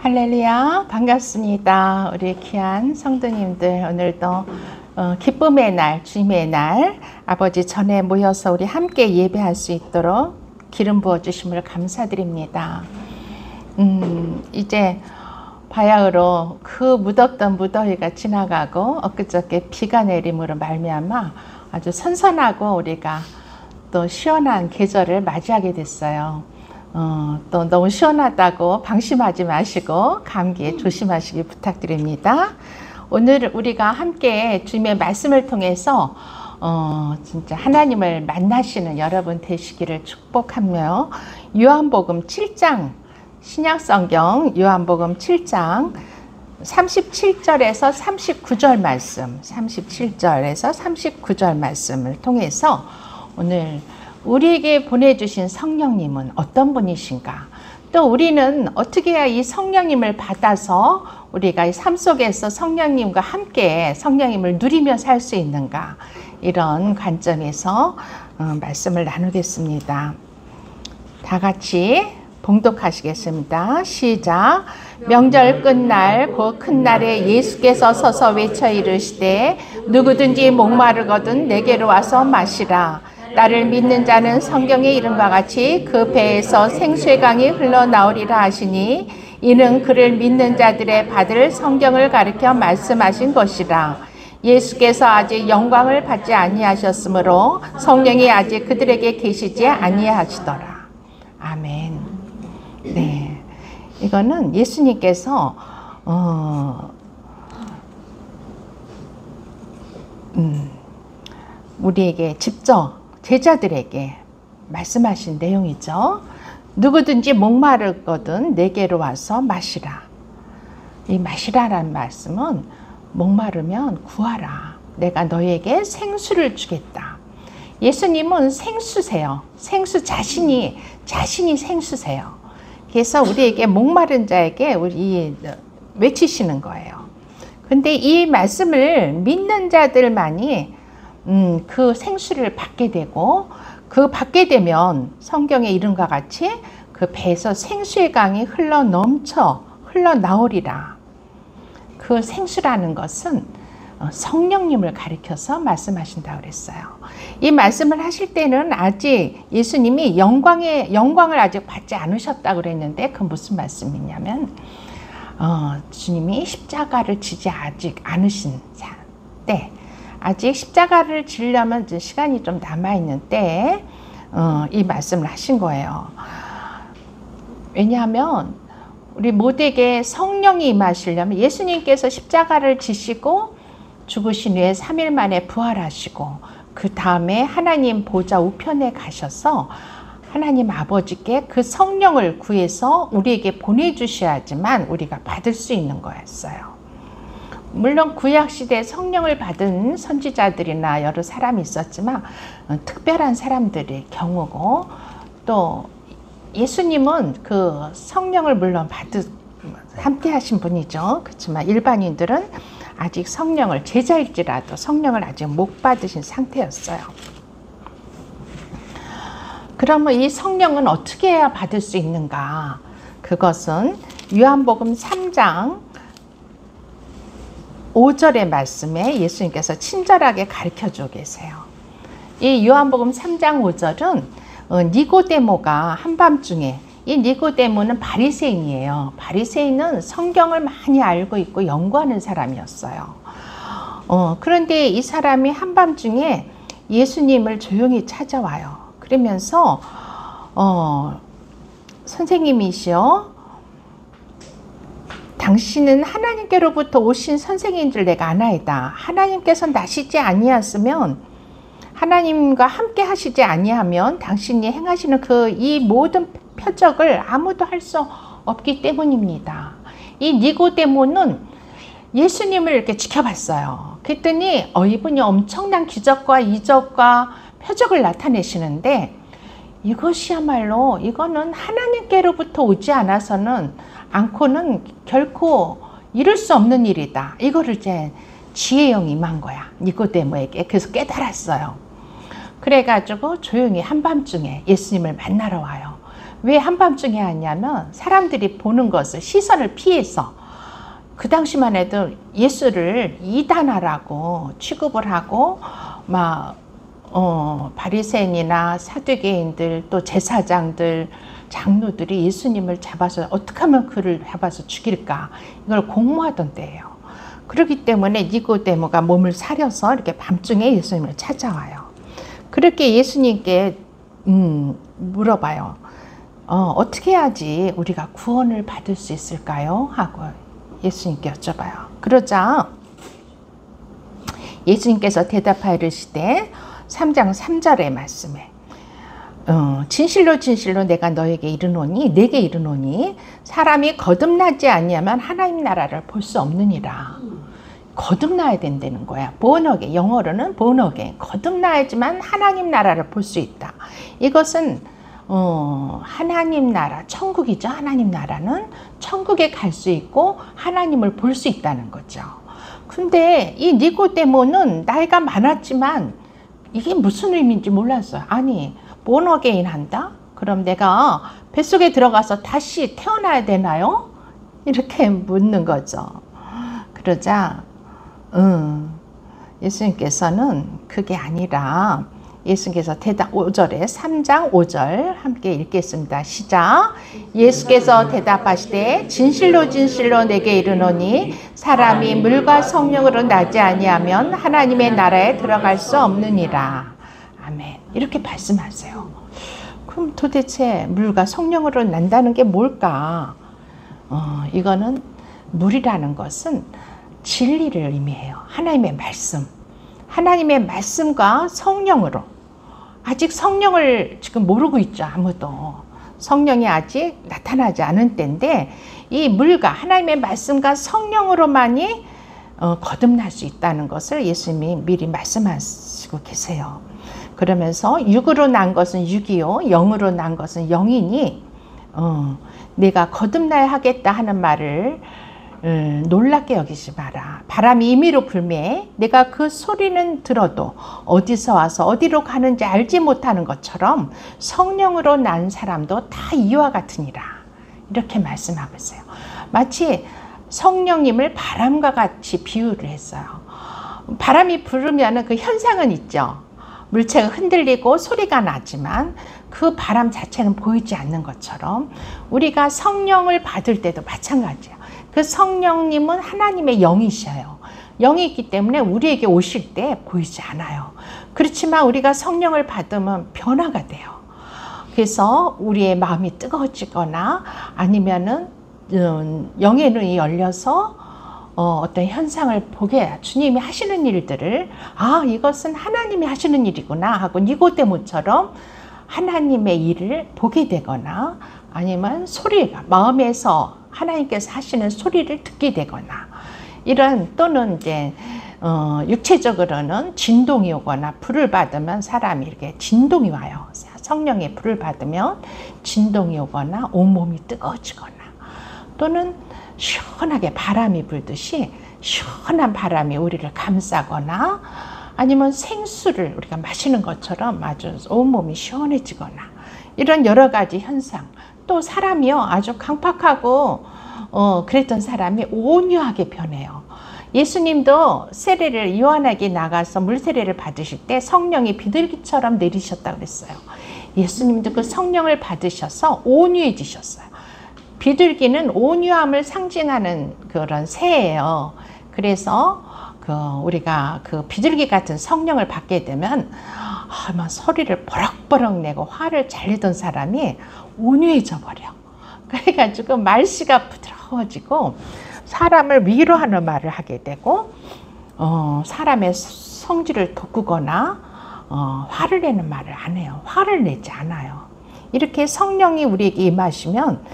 할렐루야, 반갑습니다. 우리 귀한 성도님들, 오늘도 기쁨의 날, 주님의 날, 아버지 전에 모여서 우리 함께 예배할 수 있도록 기름 부어주심을 감사드립니다. 이제 바야흐로 그 무덥던 무더위가 지나가고 엊그저께 비가 내림으로 말미암아 아주 선선하고 우리가 또 시원한 계절을 맞이하게 됐어요. 또 너무 시원하다고 방심하지 마시고 감기에 조심하시기 부탁드립니다. 오늘 우리가 함께 주님의 말씀을 통해서 진짜 하나님을 만나시는 여러분 되시기를 축복하며 요한복음 7장, 신약성경 요한복음 7장 37절에서 39절 말씀, 37절에서 39절 말씀을 통해서 오늘 우리에게 보내주신 성령님은 어떤 분이신가? 또 우리는 어떻게 해야 이 성령님을 받아서 우리가 이 삶 속에서 성령님과 함께 성령님을 누리며 살 수 있는가? 이런 관점에서 말씀을 나누겠습니다. 다 같이 봉독하시겠습니다. 시작. 명절 끝날 곧 큰 날에 예수께서 서서 외쳐 이르시되 누구든지 목마르거든 내게로 와서 마시라. 나를 믿는 자는 성경의 이름과 같이 그 배에서 생수의 강이 흘러나오리라 하시니 이는 그를 믿는 자들의 받을 성경을 가리켜 말씀하신 것이라. 예수께서 아직 영광을 받지 아니하셨으므로 성령이 아직 그들에게 계시지 아니하시더라. 아멘. 네, 이거는 예수님께서 우리에게 직접 제자들에게 말씀하신 내용이죠. 누구든지 목마르거든 내게로 와서 마시라. 이 마시라라는 말씀은 목마르면 구하라. 내가 너에게 생수를 주겠다. 예수님은 생수세요. 생수 자신이 생수세요. 그래서 우리에게 목마른 자에게 우리 외치시는 거예요. 근데 이 말씀을 믿는 자들만이 그 생수를 받게 되고 그 받게 되면 성경의 이름과 같이 그 배에서 생수의 강이 흘러나오리라. 그 생수라는 것은 성령님을 가리켜서 말씀하신다고 그랬어요. 이 말씀을 하실 때는 아직 예수님이 영광을 아직 받지 않으셨다고 그랬는데 그 무슨 말씀이냐면 주님이 십자가를 지지 아직 않으신 때, 아직 십자가를 지려면 이제 시간이 좀 남아있는 때에 이 말씀을 하신 거예요. 왜냐하면 우리 모두에게 성령이 임하시려면 예수님께서 십자가를 지시고 죽으신 후에 3일 만에 부활하시고 그 다음에 하나님 보좌 우편에 가셔서 하나님 아버지께 그 성령을 구해서 우리에게 보내주셔야지만 우리가 받을 수 있는 거였어요. 물론 구약시대에 성령을 받은 선지자들이나 여러 사람이 있었지만 특별한 사람들의 경우고, 또 예수님은 그 성령을 물론 함께 하신 분이죠. 그렇지만 일반인들은 아직 성령을, 제자일지라도 성령을 아직 못 받으신 상태였어요. 그러면 이 성령은 어떻게 해야 받을 수 있는가? 그것은 요한복음 3장 5절의 말씀에 예수님께서 친절하게 가르쳐주고 계세요. 이 요한복음 3장 5절은 니고데모가 한밤중에, 이 니고데모는 바리새인이에요. 바리새인은 성경을 많이 알고 있고 연구하는 사람이었어요. 그런데 이 사람이 한밤중에 예수님을 조용히 찾아와요. 그러면서 선생님이시여, 당신은 하나님께로부터 오신 선생인 줄 내가 아나이다. 하나님께서 나시지 아니하시면, 하나님과 함께 하시지 아니하면 당신이 행하시는 이 모든 표적을 아무도 할 수 없기 때문입니다. 이 니고데모는 예수님을 이렇게 지켜봤어요. 그랬더니 이분이 엄청난 기적과 이적과 표적을 나타내시는데, 이것이야말로 이거는 하나님께로부터 오지 않고는 결코 이룰 수 없는 일이다. 이거를 이제 지혜의 영이 임한 거야, 니고데모에게. 그래서 깨달았어요. 그래가지고 조용히 한밤중에 예수님을 만나러 와요. 왜 한밤중에 하냐면 사람들이 보는 것을 시선을 피해서 그 당시만 해도 예수를 이단하라고 취급을 하고 막 바리새인이나 사두개인들 또 제사장들 장로들이 예수님을 잡아서 어떻게 하면 그를 잡아서 죽일까 이걸 공모하던 때예요. 그렇기 때문에 니고데모가 몸을 사려서 이렇게 밤중에 예수님을 찾아와요. 그렇게 예수님께 물어봐요. 어떻게 해야지 우리가 구원을 받을 수 있을까요? 하고 예수님께 여쭤봐요. 그러자 예수님께서 대답하여 이르시되 3장 3절의 말씀에 진실로 진실로 내가 너에게 이르노니 내게 이르노니 사람이 거듭나지 아니하면 하나님 나라를 볼 수 없느니라. 거듭나야 된다는 거야. 본어게 영어로는 본어게 거듭나야지만 하나님 나라를 볼 수 있다. 이것은 하나님 나라 천국이죠. 하나님 나라는 천국에 갈 수 있고 하나님을 볼 수 있다는 거죠. 근데 이 니고데모는 나이가 많았지만 이게 무슨 의미인지 몰랐어요. 아니 본어게인 한다? 그럼 내가 뱃속에 들어가서 다시 태어나야 되나요? 이렇게 묻는 거죠. 그러자 예수님께서는 그게 아니라 예수님께서 대답 5절에 3장 5절 함께 읽겠습니다. 시작. 예수께서 대답하시되 진실로 진실로 내게 이르노니 사람이 물과 성령으로 나지 아니하면 하나님의 나라에 들어갈 수 없느니라. 아멘. 이렇게 말씀하세요. 그럼 도대체 물과 성령으로 난다는 게 뭘까? 이거는 물이라는 것은 진리를 의미해요. 하나님의 말씀. 하나님의 말씀과 성령으로. 아직 성령을 지금 모르고 있죠. 아무도. 성령이 아직 나타나지 않은 때인데 이 물과 하나님의 말씀과 성령으로만이 거듭날 수 있다는 것을 예수님이 미리 말씀하시고 계세요. 그러면서 육으로 난 것은 육이요 영으로 난 것은 영이니 내가 거듭나야 하겠다 하는 말을 놀랍게 여기지 마라. 바람이 임의로 불매 내가 그 소리는 들어도 어디서 와서 어디로 가는지 알지 못하는 것처럼 성령으로 난 사람도 다 이와 같으니라. 이렇게 말씀하고 있어요. 마치 성령님을 바람과 같이 비유를 했어요. 바람이 불으면 그 현상은 있죠. 물체가 흔들리고 소리가 나지만 그 바람 자체는 보이지 않는 것처럼 우리가 성령을 받을 때도 마찬가지예요. 그 성령님은 하나님의 영이셔요. 영이 있기 때문에 우리에게 오실 때 보이지 않아요. 그렇지만 우리가 성령을 받으면 변화가 돼요. 그래서 우리의 마음이 뜨거워지거나 아니면은 영의 눈이 열려서 어떤 현상을 보게 주님이 하시는 일들을 이것은 하나님이 하시는 일이구나 하고 니고데모처럼 하나님의 일을 보게 되거나 아니면 소리가 마음에서 하나님께서 하시는 소리를 듣게 되거나 이런 또는 이제 육체적으로는 진동이 오거나 불을 받으면 사람이 이렇게 진동이 와요. 성령의 불을 받으면 진동이 오거나 온몸이 뜨거워지거나 또는 시원하게 바람이 불듯이 시원한 바람이 우리를 감싸거나 아니면 생수를 우리가 마시는 것처럼 아주 온몸이 시원해지거나 이런 여러 가지 현상. 또 사람이요 아주 강팍하고 그랬던 사람이 온유하게 변해요. 예수님도 세례를 요한에게 나가서 물세례를 받으실 때 성령이 비둘기처럼 내리셨다고 그랬어요. 예수님도 그 성령을 받으셔서 온유해지셨어요. 비둘기는 온유함을 상징하는 그런 새예요. 그래서 우리가 그 비둘기 같은 성령을 받게 되면 막 소리를 버럭버럭 내고 화를 잘 내던 사람이 온유해져 버려. 그래가지고 말씨가 부드러워지고 사람을 위로하는 말을 하게 되고 사람의 성질을 돋구거나 화를 내는 말을 안 해요. 화를 내지 않아요. 이렇게 성령이 우리에게 임하시면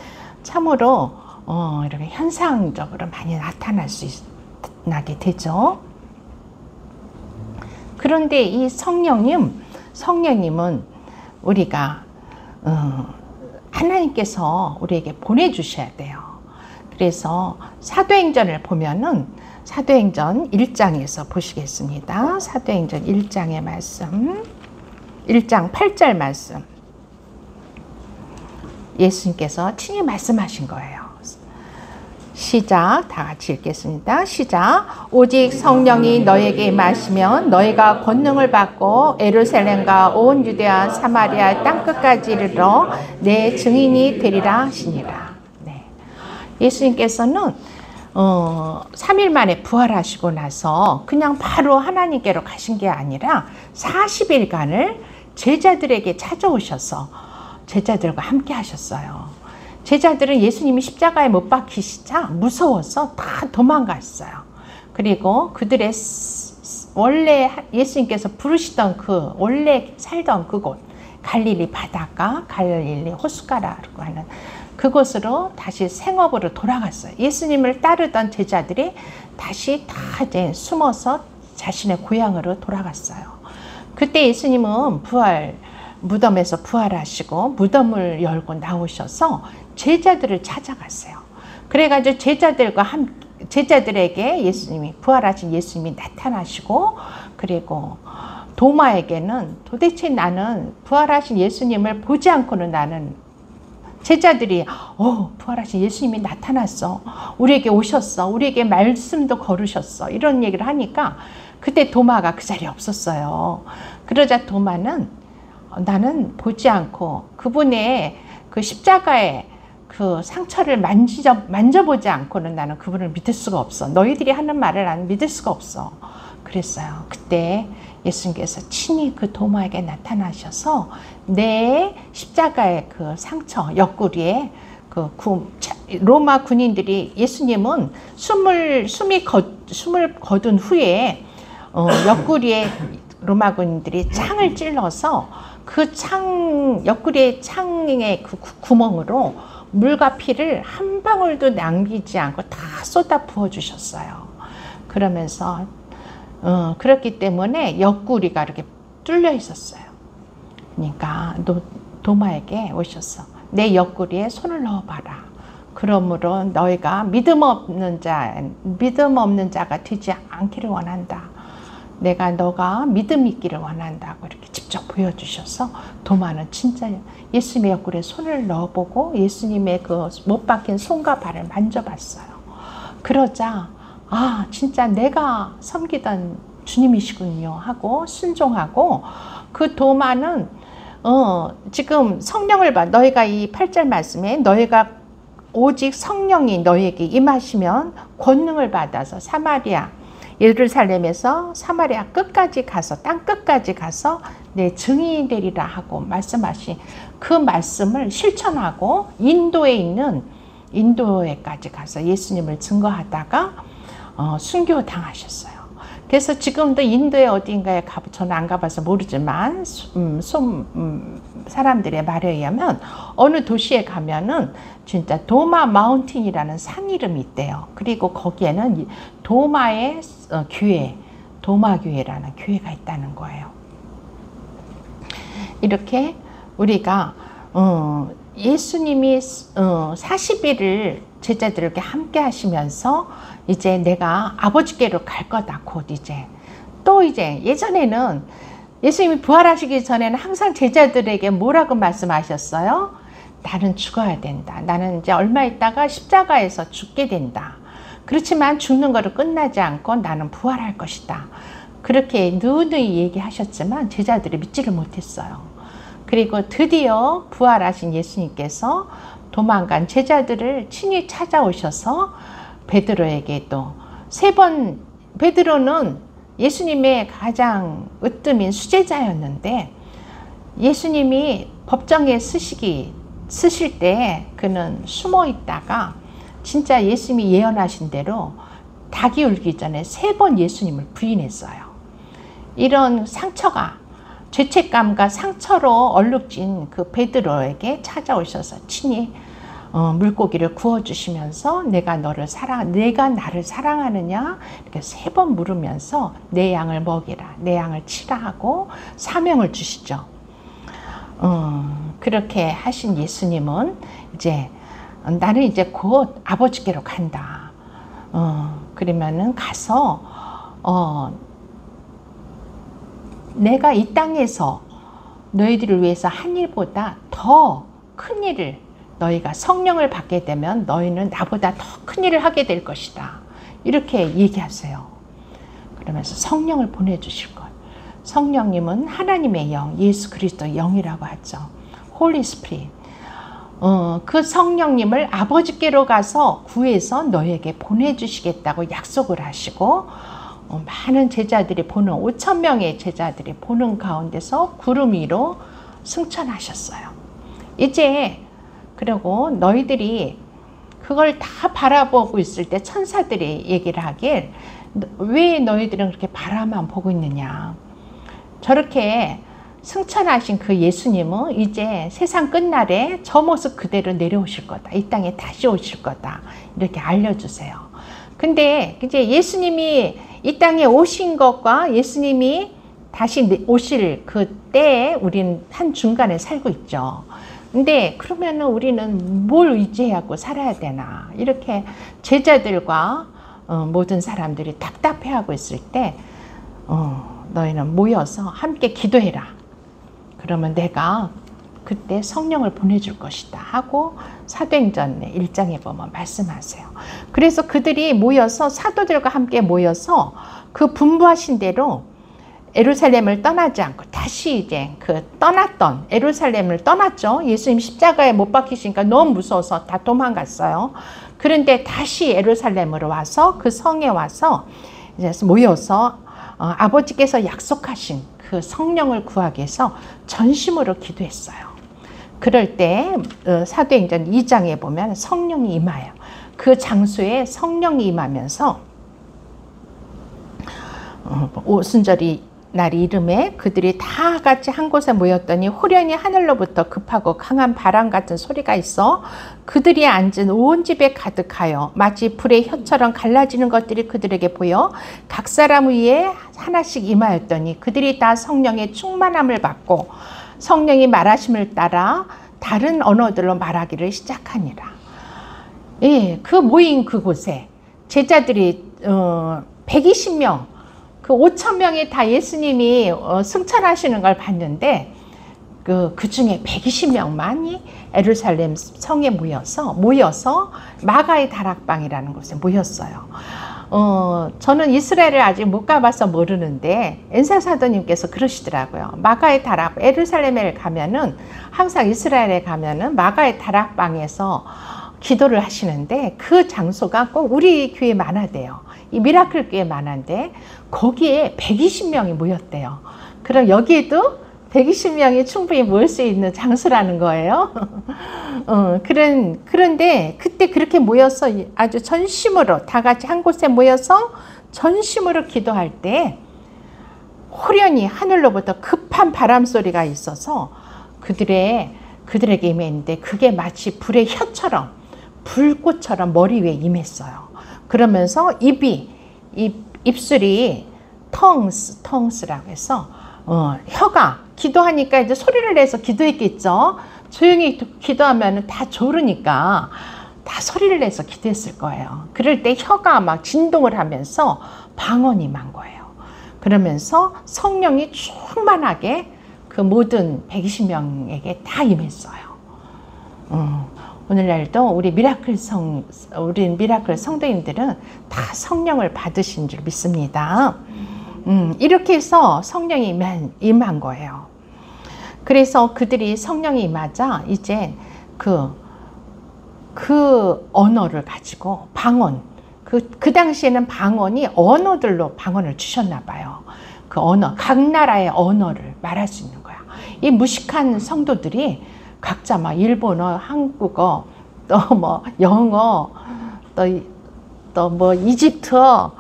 참으로 이렇게 현상적으로 많이 나타나게 되죠. 그런데 이 성령님은 우리가 하나님께서 우리에게 보내주셔야 돼요. 그래서 사도행전을 보면은 사도행전 1장에서 보시겠습니다. 사도행전 1장의 말씀, 1장 8절 말씀. 예수님께서 친히 말씀하신 거예요. 시작. 다 같이 읽겠습니다. 시작. 오직 성령이 너에게 임하시면 너희가 권능을 받고 예루살렘과 온 유대와 사마리아 땅끝까지 이르러 내 증인이 되리라 하시니라. 네. 예수님께서는 3일 만에 부활하시고 나서 그냥 바로 하나님께로 가신 게 아니라 40일간을 제자들에게 찾아오셔서 제자들과 함께 하셨어요. 제자들은 예수님이 십자가에 못 박히시자 무서워서 다 도망갔어요. 그리고 그들의 원래 예수님께서 부르시던 그 원래 살던 그곳 갈릴리 바닷가, 갈릴리 호숫가라고 하는 그곳으로 다시 생업으로 돌아갔어요. 예수님을 따르던 제자들이 다시 다 이제 숨어서 자신의 고향으로 돌아갔어요. 그때 예수님은 무덤에서 부활하시고 무덤을 열고 나오셔서 제자들을 찾아갔어요. 그래가지고 제자들에게 예수님이 부활하신 예수님이 나타나시고, 그리고 도마에게는 도대체 나는 부활하신 예수님을 보지 않고는 나는 제자들이 부활하신 예수님이 나타났어, 우리에게 오셨어, 우리에게 말씀도 걸으셨어, 이런 얘기를 하니까 그때 도마가 그 자리에 없었어요. 그러자 도마는 나는 보지 않고 그분의 그 십자가에 그 상처를 만져보지 않고는 나는 그분을 믿을 수가 없어. 너희들이 하는 말을 나는 믿을 수가 없어. 그랬어요. 그때 예수님께서 친히 그 도마에게 나타나셔서 내 십자가의 그 상처, 옆구리에 로마 군인들이 예수님은 숨을 거둔 후에 옆구리에 로마 군인들이 창을 찔러서 그 옆구리의 창의 그 구멍으로 물과 피를 한 방울도 남기지 않고 다 쏟아 부어 주셨어요. 그러면서 그렇기 때문에 옆구리가 이렇게 뚫려 있었어요. 그러니까 도마에게 오셔서 내 옆구리에 손을 넣어봐라. 그러므로 너희가 믿음 없는 자가 되지 않기를 원한다. 내가 너가 믿음 있기를 원한다고 이렇게 직접 보여주셔서 도마는 진짜 예수님의 옆구리에 손을 넣어보고 예수님의 그 못 박힌 손과 발을 만져봤어요. 그러자 진짜 내가 섬기던 주님이시군요 하고 순종하고, 그 도마는 지금 성령을 너희가 이 8절 말씀에 너희가 오직 성령이 너희에게 임하시면 권능을 받아서 예루살렘에서 사마리아 끝까지 가서 땅 끝까지 가서 내 증인이 되리라 하고 말씀하신 그 말씀을 실천하고 인도에까지 가서 예수님을 증거하다가 순교 당하셨어요. 그래서 지금도 인도의 어딘가에 저는 안 가봐서 모르지만 사람들의 말에 의하면 어느 도시에 가면은 진짜 도마 마운틴이라는 산 이름이 있대요. 그리고 거기에는 도마의 교회, 도마교회라는 교회가 있다는 거예요. 이렇게 우리가 예수님이 40일을 제자들에게 함께 하시면서 이제 내가 아버지께로 갈 거다. 곧 이제 예전에는 예수님이 부활하시기 전에는 항상 제자들에게 뭐라고 말씀하셨어요? 나는 죽어야 된다. 나는 이제 얼마 있다가 십자가에서 죽게 된다. 그렇지만 죽는 거로 끝나지 않고 나는 부활할 것이다. 그렇게 누누이 얘기하셨지만 제자들이 믿지를 못했어요. 그리고 드디어 부활하신 예수님께서 도망간 제자들을 친히 찾아오셔서 베드로에게 또 3번, 베드로는 예수님의 가장 으뜸인 수제자였는데 예수님이 법정에 쓰실 때 그는 숨어 있다가 진짜 예수님이 예언하신 대로 닭이 울기 전에 3번 예수님을 부인했어요. 이런 상처가, 죄책감과 상처로 얼룩진 그 베드로에게 찾아오셔서 친히 물고기를 구워주시면서 내가 나를 사랑하느냐 이렇게 3번 물으면서 내 양을 먹이라, 내 양을 치라 하고 사명을 주시죠. 그렇게 하신 예수님은 이제 나는 이제 곧 아버지께로 간다. 그러면은 가서 내가 이 땅에서 너희들을 위해서 한 일보다 더 큰 일을 너희가 성령을 받게 되면 너희는 나보다 더 큰 일을 하게 될 것이다. 이렇게 얘기하세요. 그러면서 성령을 보내주실 것. 성령님은 하나님의 영, 예수 그리스도의 영이라고 하죠. Holy Spirit. 그 성령님을 아버지께로 가서 구해서 너에게 보내주시겠다고 약속을 하시고 많은 제자들이 보는 5,000명의 제자들이 보는 가운데서 구름 위로 승천하셨어요. 이제 그리고 너희들이 그걸 다 바라보고 있을 때 천사들이 얘기를 하길 왜 너희들은 그렇게 바라만 보고 있느냐. 저렇게 승천하신 그 예수님은 이제 세상 끝날에 저 모습 그대로 내려오실 거다. 이 땅에 다시 오실 거다. 이렇게 알려주세요. 근데 이제 예수님이 이 땅에 오신 것과 예수님이 다시 오실 그 때에 우리는 한 중간에 살고 있죠. 근데 그러면은 우리는 뭘 의지하고 살아야 되나. 이렇게 제자들과 모든 사람들이 답답해하고 있을 때 너희는 모여서 함께 기도해라. 그러면 내가 그때 성령을 보내줄 것이다 하고 사도행전 1장에 보면 말씀하세요. 그래서 그들이 모여서 사도들과 함께 모여서 그 분부하신 대로 예루살렘을 떠나지 않고 다시 이제 그 떠났던 예루살렘을 떠났죠. 예수님 십자가에 못 박히시니까 너무 무서워서 다 도망갔어요. 그런데 다시 예루살렘으로 와서 그 성에 와서 이제 모여서 아버지께서 약속하신 그 성령을 구하기 위해서 전심으로 기도했어요. 그럴 때 사도행전 2장에 보면 성령이 임하여 그 장소에 성령이 임하면서 오순절이 날이 이름에 그들이 다 같이 한 곳에 모였더니 호련히 하늘로부터 급하고 강한 바람 같은 소리가 있어 그들이 앉은 온 집에 가득하여 마치 불의 혀처럼 갈라지는 것들이 그들에게 보여 각 사람 위에 하나씩 임하였더니 그들이 다 성령의 충만함을 받고 성령이 말하심을 따라 다른 언어들로 말하기를 시작하니라. 예, 그 모인 그곳에 제자들이 120명 그 5,000명이 다 예수님이 승천하시는 걸 봤는데 그 중에 120명만이 예루살렘 성에 모여서 마가의 다락방이라는 곳에 모였어요. 저는 이스라엘을 아직 못 가봐서 모르는데 엔사사도님께서 그러시더라고요. 마가의 다락, 예루살렘에 가면은 항상 이스라엘에 가면은 마가의 다락방에서 기도를 하시는데 그 장소가 꼭 우리 교회 만화대요. 이 미라클 교회 만화인데 거기에 120명이 모였대요. 그럼 여기에도 120명이 충분히 모일 수 있는 장소라는 거예요. 그런데 그때 그렇게 모여서 아주 전심으로 다 같이 한 곳에 모여서 전심으로 기도할 때 호련히 하늘로부터 급한 바람 소리가 있어서 그들에게 임했는데 그게 마치 불의 혀처럼 불꽃처럼 머리 위에 임했어요. 그러면서 입술이 tongues라고 해서 혀가 기도하니까 이제 소리를 내서 기도했겠죠. 조용히 기도하면 다 조르니까 다 소리를 내서 기도했을 거예요. 그럴 때 혀가 막 진동을 하면서 방언이 임한 거예요. 그러면서 성령이 충만하게 그 모든 120명에게 다 임했어요. 오늘날도 우리 미라클 성도님들은 다 성령을 받으신 줄 믿습니다. 이렇게 해서 성령이 임한 거예요. 그래서 그들이 성령이 임하자 이제 그 언어를 가지고 방언, 그 당시에는 방언이 언어들로 방언을 주셨나 봐요. 그 언어, 각 나라의 언어를 말할 수 있는 거야. 이 무식한 성도들이 각자 막 일본어, 한국어, 또 뭐 영어, 또 뭐 이집트어,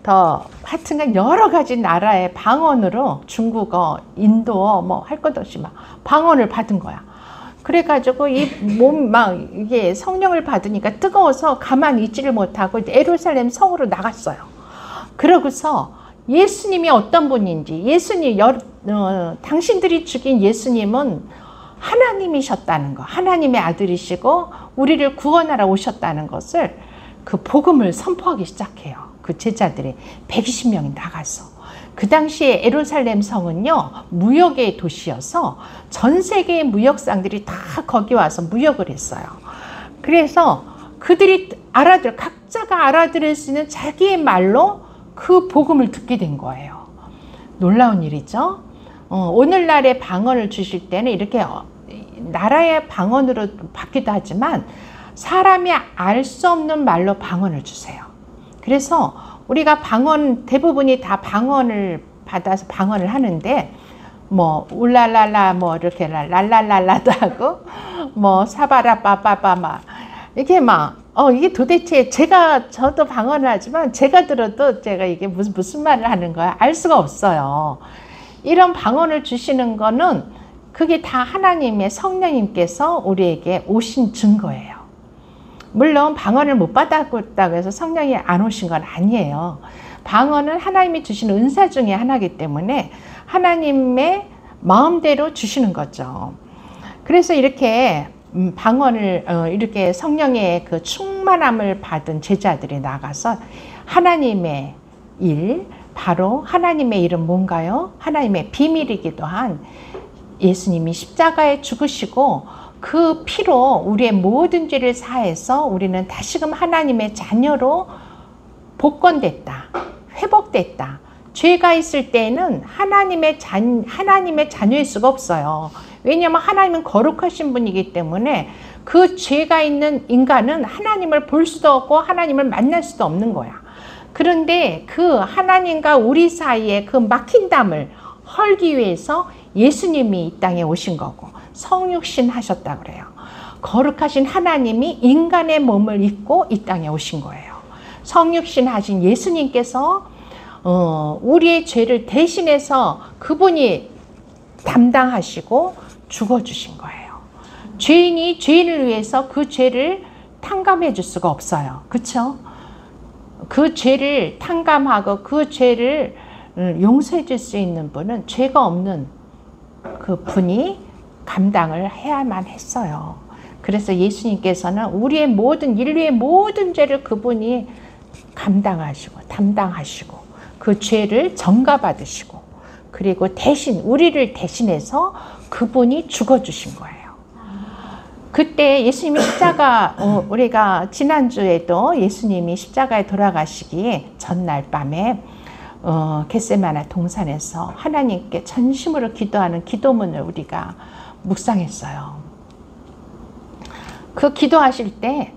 더 하여튼간 여러 가지 나라의 방언으로 중국어, 인도어 뭐 할 것 없이 막 방언을 받은 거야. 그래가지고 이 몸 막 이게 성령을 받으니까 뜨거워서 가만히 있지를 못하고 예루살렘 성으로 나갔어요. 그러고서 예수님이 어떤 분인지, 당신들이 죽인 예수님은 하나님이셨다는 거, 하나님의 아들이시고 우리를 구원하러 오셨다는 것을 그 복음을 선포하기 시작해요. 그 제자들이 120명이 나가서. 그 당시에 예루살렘 성은요, 무역의 도시여서 전 세계의 무역상들이 다 거기 와서 무역을 했어요. 그래서 그들이 각자가 알아들을 수 있는 자기의 말로 그 복음을 듣게 된 거예요. 놀라운 일이죠. 오늘날의 방언을 주실 때는 이렇게 나라의 방언으로 받기도 하지만 사람이 알 수 없는 말로 방언을 주세요. 그래서 우리가 방언, 대부분이 다 방언을 받아서 방언을 하는데, 뭐 울랄랄라 뭐 이렇게 랄랄랄라도 하고 뭐 사바라 빠빠빠 막 이게 막 이게 도대체 저도 방언을 하지만 제가 들어도 제가 이게 무슨 말을 하는 거야 알 수가 없어요. 이런 방언을 주시는 거는 그게 다 하나님의 성령님께서 우리에게 오신 증거예요. 물론 방언을 못 받았다고 해서 성령이 안 오신 건 아니에요. 방언은 하나님이 주시는 은사 중에 하나이기 때문에 하나님의 마음대로 주시는 거죠. 그래서 이렇게 방언을 이렇게 성령의 그 충만함을 받은 제자들이 나가서 하나님의 일, 바로 하나님의 일은 뭔가요? 하나님의 비밀이기도 한 예수님이 십자가에 죽으시고 그 피로 우리의 모든 죄를 사해서 우리는 다시금 하나님의 자녀로 복권됐다, 회복됐다. 죄가 있을 때에는 하나님의 자녀일 수가 없어요. 왜냐하면 하나님은 거룩하신 분이기 때문에 그 죄가 있는 인간은 하나님을 볼 수도 없고 하나님을 만날 수도 없는 거야. 그런데 그 하나님과 우리 사이에 그 막힌 담을 헐기 위해서 예수님이 이 땅에 오신 거고 성육신 하셨다 그래요. 거룩하신 하나님이 인간의 몸을 입고 이 땅에 오신 거예요. 성육신 하신 예수님께서 우리의 죄를 대신해서 그분이 담당하시고 죽어주신 거예요. 죄인이 죄인을 위해서 그 죄를 탕감해 줄 수가 없어요. 그렇죠? 그 죄를 탕감하고 그 죄를 용서해 줄 수 있는 분은 죄가 없는 그 분이 감당을 해야만 했어요. 그래서 예수님께서는 우리의 인류의 모든 죄를 그분이 감당하시고 담당하시고 그 죄를 전가받으시고 그리고 우리를 대신해서 그분이 죽어주신 거예요. 그때 예수님이 우리가 지난주에도 예수님이 십자가에 돌아가시기 전날 밤에 겟세마네 동산에서 하나님께 전심으로 기도하는 기도문을 우리가 묵상했어요. 그 기도하실 때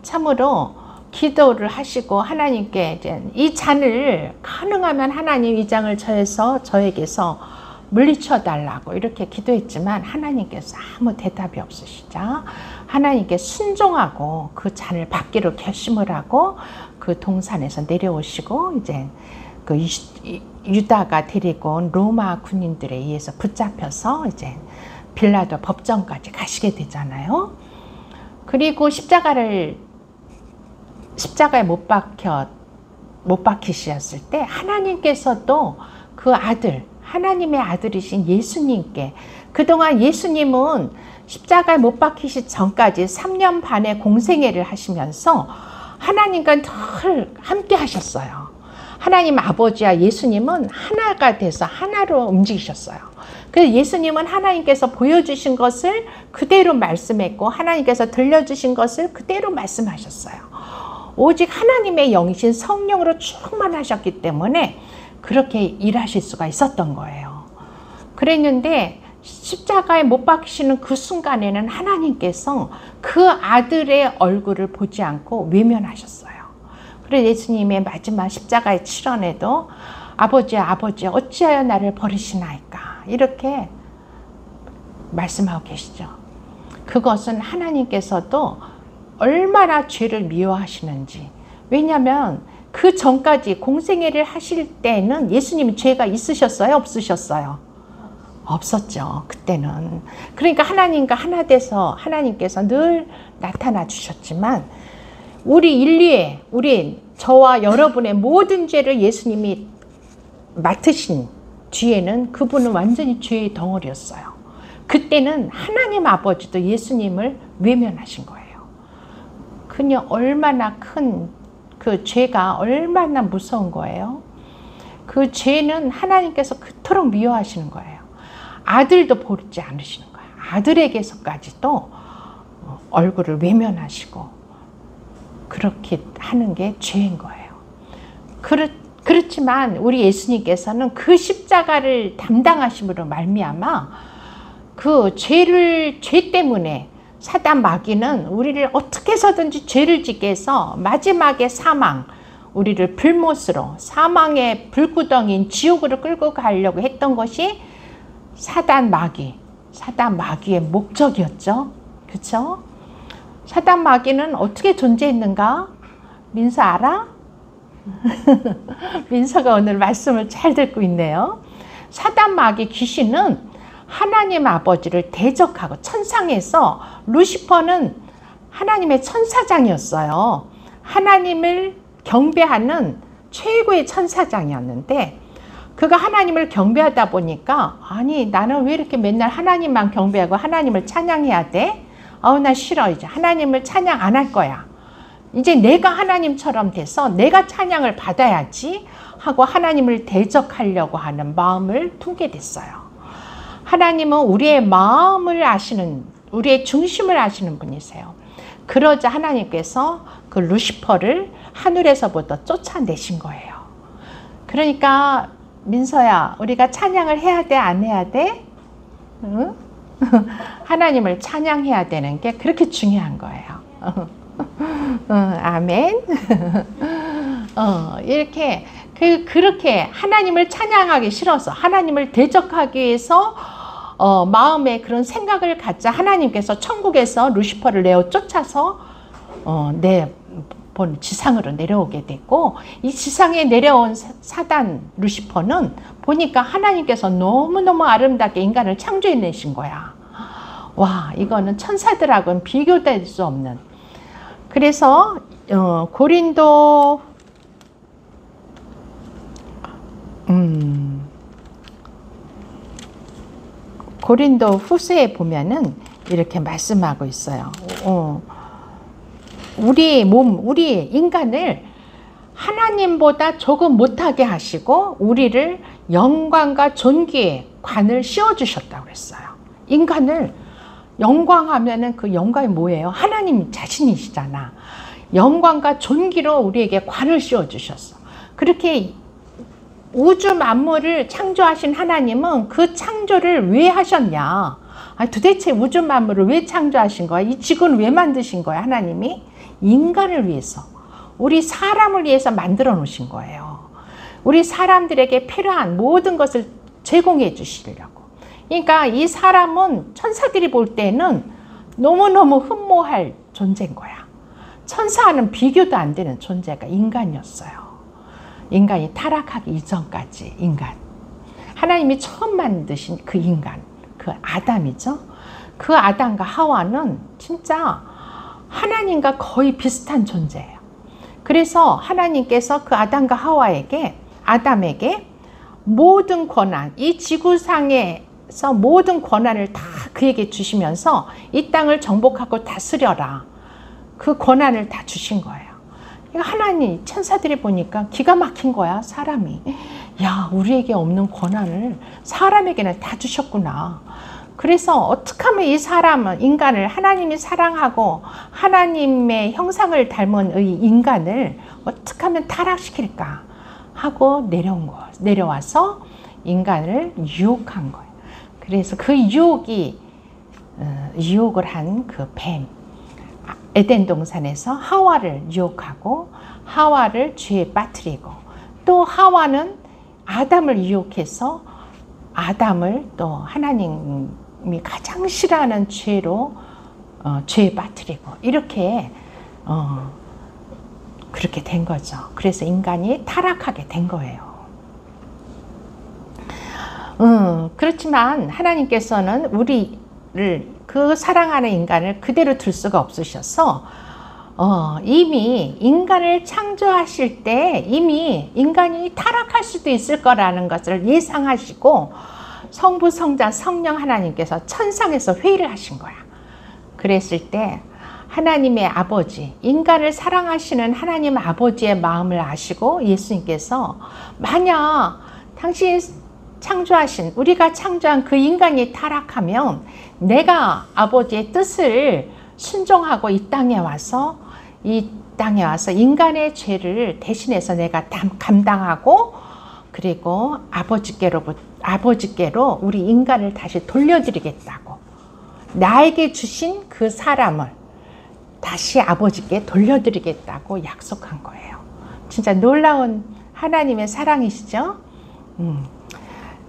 참으로 기도를 하시고 하나님께 이제 이 잔을 가능하면 하나님 이 잔을 저에게서 물리쳐 달라고 이렇게 기도했지만 하나님께서 아무 대답이 없으시자 하나님께 순종하고 그 잔을 받기로 결심을 하고 그 동산에서 내려오시고 이제 그 유다가 데리고 온 로마 군인들에 의해서 붙잡혀서 이제 빌라도 법정까지 가시게 되잖아요. 그리고 십자가에 못 박히셨을 때 하나님께서도 그 하나님의 아들이신 예수님께 그동안 예수님은 십자가에 못 박히시 전까지 3년 반의 공생애를 하시면서 하나님과 늘 함께 하셨어요. 하나님 아버지와 예수님은 하나가 돼서 하나로 움직이셨어요. 그래서 예수님은 하나님께서 보여주신 것을 그대로 말씀했고 하나님께서 들려주신 것을 그대로 말씀하셨어요. 오직 하나님의 영이신 성령으로 충만하셨기 때문에 그렇게 일하실 수가 있었던 거예요. 그랬는데 십자가에 못 박히시는 그 순간에는 하나님께서 그 아들의 얼굴을 보지 않고 외면하셨어요. 그래서 예수님의 마지막 십자가의 치런에도 아버지 어찌하여 나를 버리시나이까 이렇게 말씀하고 계시죠. 그것은 하나님께서도 얼마나 죄를 미워하시는지. 왜냐하면 그 전까지 공생애를 하실 때는 예수님이 죄가 있으셨어요? 없으셨어요? 없었죠. 그때는. 그러니까 하나님과 하나 돼서 하나님께서 늘 나타나 주셨지만 저와 여러분의 모든 죄를 예수님이 맡으신 뒤에는 그분은 완전히 죄의 덩어리였어요. 그때는 하나님 아버지도 예수님을 외면하신 거예요. 그냥 얼마나 큰 그 죄가 얼마나 무서운 거예요. 그 죄는 하나님께서 그토록 미워하시는 거예요. 아들도 보지 않으시는 거예요. 아들에게서까지도 얼굴을 외면하시고 그렇게 하는 게 죄인 거예요. 그렇지만 우리 예수님께서는 그 십자가를 담당하심으로 말미암아 그 죄 때문에 사단 마귀는 우리를 어떻게 해서든지 죄를 짓게 해서 마지막에 사망, 우리를 불못으로 사망의 불구덩이인 지옥으로 끌고 가려고 했던 것이 사단 마귀의 목적이었죠. 그렇죠? 사단 마귀는 어떻게 존재했는가? 민서 알아? 민서가 오늘 말씀을 잘 듣고 있네요. 사단 마귀 귀신은 하나님 아버지를 대적하고 천상에서 루시퍼는 하나님의 천사장이었어요. 하나님을 경배하는 최고의 천사장이었는데 그가 하나님을 경배하다 보니까 아니 나는 왜 이렇게 맨날 하나님만 경배하고 하나님을 찬양해야 돼? 나 싫어. 이제 하나님을 찬양 안 할 거야. 이제 내가 하나님처럼 돼서 내가 찬양을 받아야지 하고 하나님을 대적하려고 하는 마음을 품게 됐어요. 하나님은 우리의 마음을 아시는, 우리의 중심을 아시는 분이세요. 그러자 하나님께서 그 루시퍼를 하늘에서부터 쫓아내신 거예요. 그러니까 민서야, 우리가 찬양을 해야 돼, 안 해야 돼? 응? 하나님을 찬양해야 되는 게 그렇게 중요한 거예요. 아멘. 이렇게 그렇게 하나님을 찬양하기 싫어서 하나님을 대적하기 위해서 마음에 그런 생각을 갖자 하나님께서 천국에서 루시퍼를 내어 쫓아서 지상으로 내려오게 됐고, 이 지상에 내려온 사단 루시퍼는 보니까 하나님께서 너무너무 아름답게 인간을 창조해내신 거야. 와, 이거는 천사들하고는 비교될 수 없는. 그래서 고린도 후서에 보면은 이렇게 말씀하고 있어요. 우리 인간을 하나님보다 조금 못하게 하시고 우리를 영광과 존귀의 관을 씌워주셨다고 그랬어요. 인간을 영광하면은 그 영광이 뭐예요? 하나님 자신이시잖아. 영광과 존귀로 우리에게 관을 씌워주셨어. 그렇게 우주 만물을 창조하신 하나님은 그 창조를 왜 하셨냐? 도대체 우주 만물을 왜 창조하신 거야? 이 지구는 왜 만드신 거야? 하나님이 인간을 위해서, 우리 사람을 위해서 만들어 놓으신 거예요. 우리 사람들에게 필요한 모든 것을 제공해 주시려고. 그러니까 이 사람은 천사들이 볼 때는 너무너무 흠모할 존재인 거야. 천사와는 비교도 안 되는 존재가 인간이었어요. 인간이 타락하기 이전까지 인간. 하나님이 처음 만드신 그 인간, 그 아담이죠. 그 아담과 하와는 진짜 하나님과 거의 비슷한 존재예요. 그래서 하나님께서 그 아담과 아담에게 모든 권한, 이 지구상에서 모든 권한을 다 그에게 주시면서 이 땅을 정복하고 다스려라. 그 권한을 다 주신 거예요. 하나님, 천사들이 보니까 기가 막힌 거야, 사람이. 야, 우리에게 없는 권한을 사람에게는 다 주셨구나. 그래서 어떻게 하면 이 사람은, 인간을 하나님이 사랑하고 하나님의 형상을 닮은 이 인간을 어떻게 하면 타락시킬까 하고 내려와서 인간을 유혹한 거예요. 그래서 그 유혹을 한 그 뱀, 에덴 동산에서 하와를 유혹하고 하와를 죄에 빠뜨리고, 또 하와는 아담을 유혹해서 아담을 또 하나님이 가장 싫어하는 죄로 죄에 빠뜨리고, 이렇게 그렇게 된 거죠. 그래서 인간이 타락하게 된 거예요. 그렇지만 하나님께서는 우리를, 그 사랑하는 인간을 그대로 둘 수가 없으셔서 이미 인간을 창조하실 때 이미 인간이 타락할 수도 있을 거라는 것을 예상하시고 성부, 성자, 성령 하나님께서 천상에서 회의를 하신 거야. 그랬을 때 하나님의 아버지, 인간을 사랑하시는 하나님 아버지의 마음을 아시고 예수님께서 만약 당신이 창조하신, 우리가 창조한 그 인간이 타락하면 내가 아버지의 뜻을 순종하고 이 땅에 와서 인간의 죄를 대신해서 내가 감당하고, 그리고 아버지께로 우리 인간을 다시 돌려드리겠다고, 나에게 주신 그 사람을 다시 아버지께 돌려드리겠다고 약속한 거예요. 진짜 놀라운 하나님의 사랑이시죠?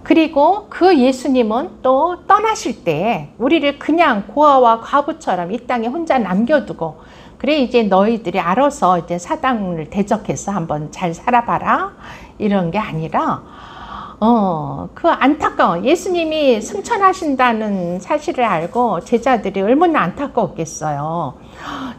그리고 그 예수님은 또 떠나실 때 우리를 그냥 고아와 과부처럼 이 땅에 혼자 남겨두고, 그래 이제 너희들이 알아서 이제 사당을 대적해서 한번 잘 살아봐라, 이런 게 아니라 그 안타까운, 예수님이 승천하신다는 사실을 알고 제자들이 얼마나 안타까웠겠어요.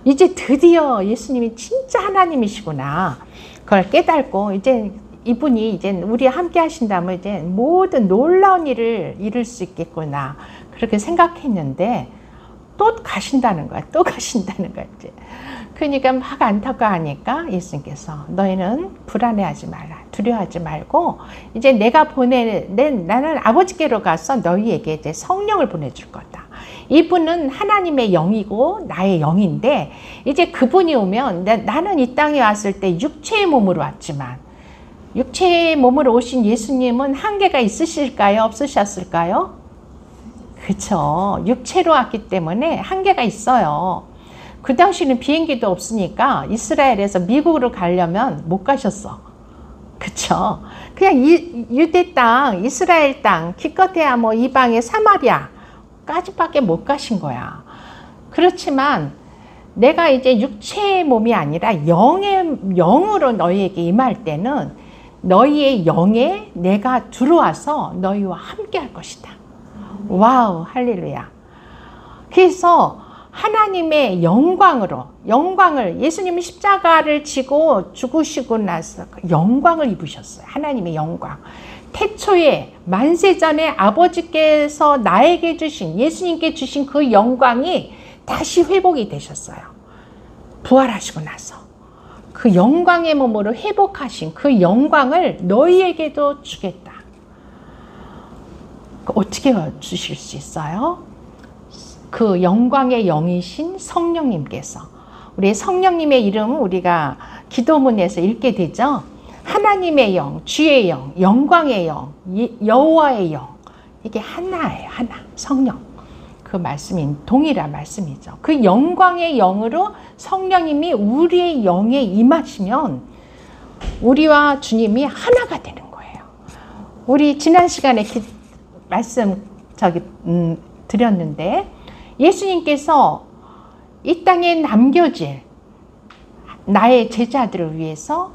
이제 드디어 예수님이 진짜 하나님이시구나, 그걸 깨닫고 이제 이분이 이제 우리 함께 하신다면 이제 모든 놀라운 일을 이룰 수 있겠구나, 그렇게 생각했는데 또 가신다는 거야. 또 가신다는 거지. 그러니까 막 안타까워하니까 예수님께서 너희는 불안해하지 말라, 두려워하지 말고 이제 내가 나는 아버지께로 가서 너희에게 이제 성령을 보내줄 거다. 이분은 하나님의 영이고 나의 영인데, 이제 그분이 오면 나는 이 땅에 왔을 때 육체의 몸으로 왔지만, 육체의 몸으로 오신 예수님은 한계가 있으실까요? 없으셨을까요? 그렇죠. 육체로 왔기 때문에 한계가 있어요. 그 당시는 비행기도 없으니까 이스라엘에서 미국으로 가려면 못 가셨어. 그쵸? 그냥 유대 땅, 이스라엘 땅, 기껏해야 뭐 이방의 사마리아까지밖에 못 가신 거야. 그렇지만 내가 이제 육체의 몸이 아니라 영으로 너희에게 임할 때는 너희의 영에 내가 들어와서 너희와 함께 할 것이다. 와우, 할렐루야. 그래서 하나님의 영광을, 예수님은 십자가를 지고 죽으시고 나서 영광을 입으셨어요. 하나님의 영광. 태초에 만세전에 아버지께서 나에게 주신, 예수님께 주신 그 영광이 다시 회복이 되셨어요. 부활하시고 나서 그 영광의 몸으로 회복하신 그 영광을 너희에게도 주겠다. 어떻게 주실 수 있어요? 그 영광의 영이신 성령님께서, 우리 성령님의 이름은 우리가 기도문에서 읽게 되죠. 하나님의 영, 주의 영, 영광의 영, 여호와의 영, 이게 하나예요. 하나, 성령. 그 말씀인 동일한 말씀이죠. 그 영광의 영으로 성령님이 우리의 영에 임하시면 우리와 주님이 하나가 되는 거예요. 우리 지난 시간에 말씀 드렸는데, 예수님께서 이 땅에 남겨질 나의 제자들을 위해서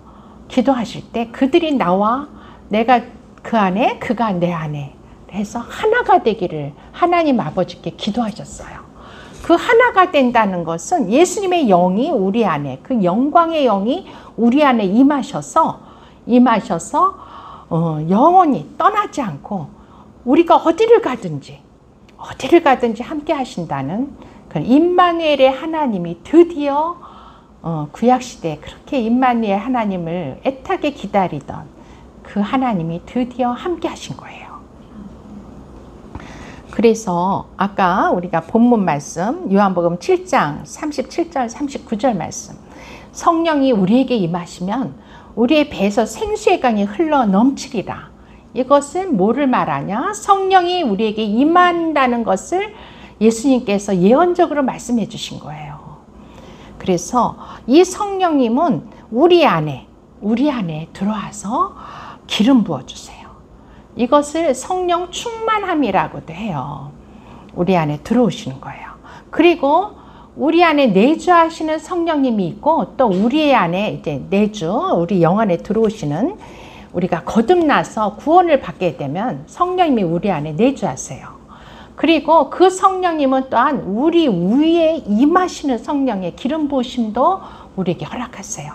기도하실 때 그들이 나와 내가 그 안에, 그가 내 안에 해서 하나가 되기를 하나님 아버지께 기도하셨어요. 그 하나가 된다는 것은 예수님의 영이 우리 안에, 그 영광의 영이 우리 안에 임하셔서 영원히 떠나지 않고 우리가 어디를 가든지 함께 하신다는 그 임마누엘의 하나님이 드디어 구약시대에 그렇게 임마누엘 하나님을 애타게 기다리던 그 하나님이 드디어 함께 하신 거예요. 그래서 아까 우리가 본문 말씀 요한복음 7장 37절 39절 말씀, 성령이 우리에게 임하시면 우리의 배에서 생수의 강이 흘러 넘치리라. 이것은 뭐를 말하냐? 성령이 우리에게 임한다는 것을 예수님께서 예언적으로 말씀해 주신 거예요. 그래서 이 성령님은 우리 안에 들어와서 기름 부어주세요. 이것을 성령 충만함이라고도 해요. 우리 안에 들어오시는 거예요. 그리고 우리 안에 내주하시는 성령님이 있고, 또 우리 안에 이제 우리 영 안에 들어오시는, 우리가 거듭나서 구원을 받게 되면 성령님이 우리 안에 내주하세요. 그리고 그 성령님은 또한 우리 위에 임하시는 성령의 기름 부으심도 우리에게 허락하세요.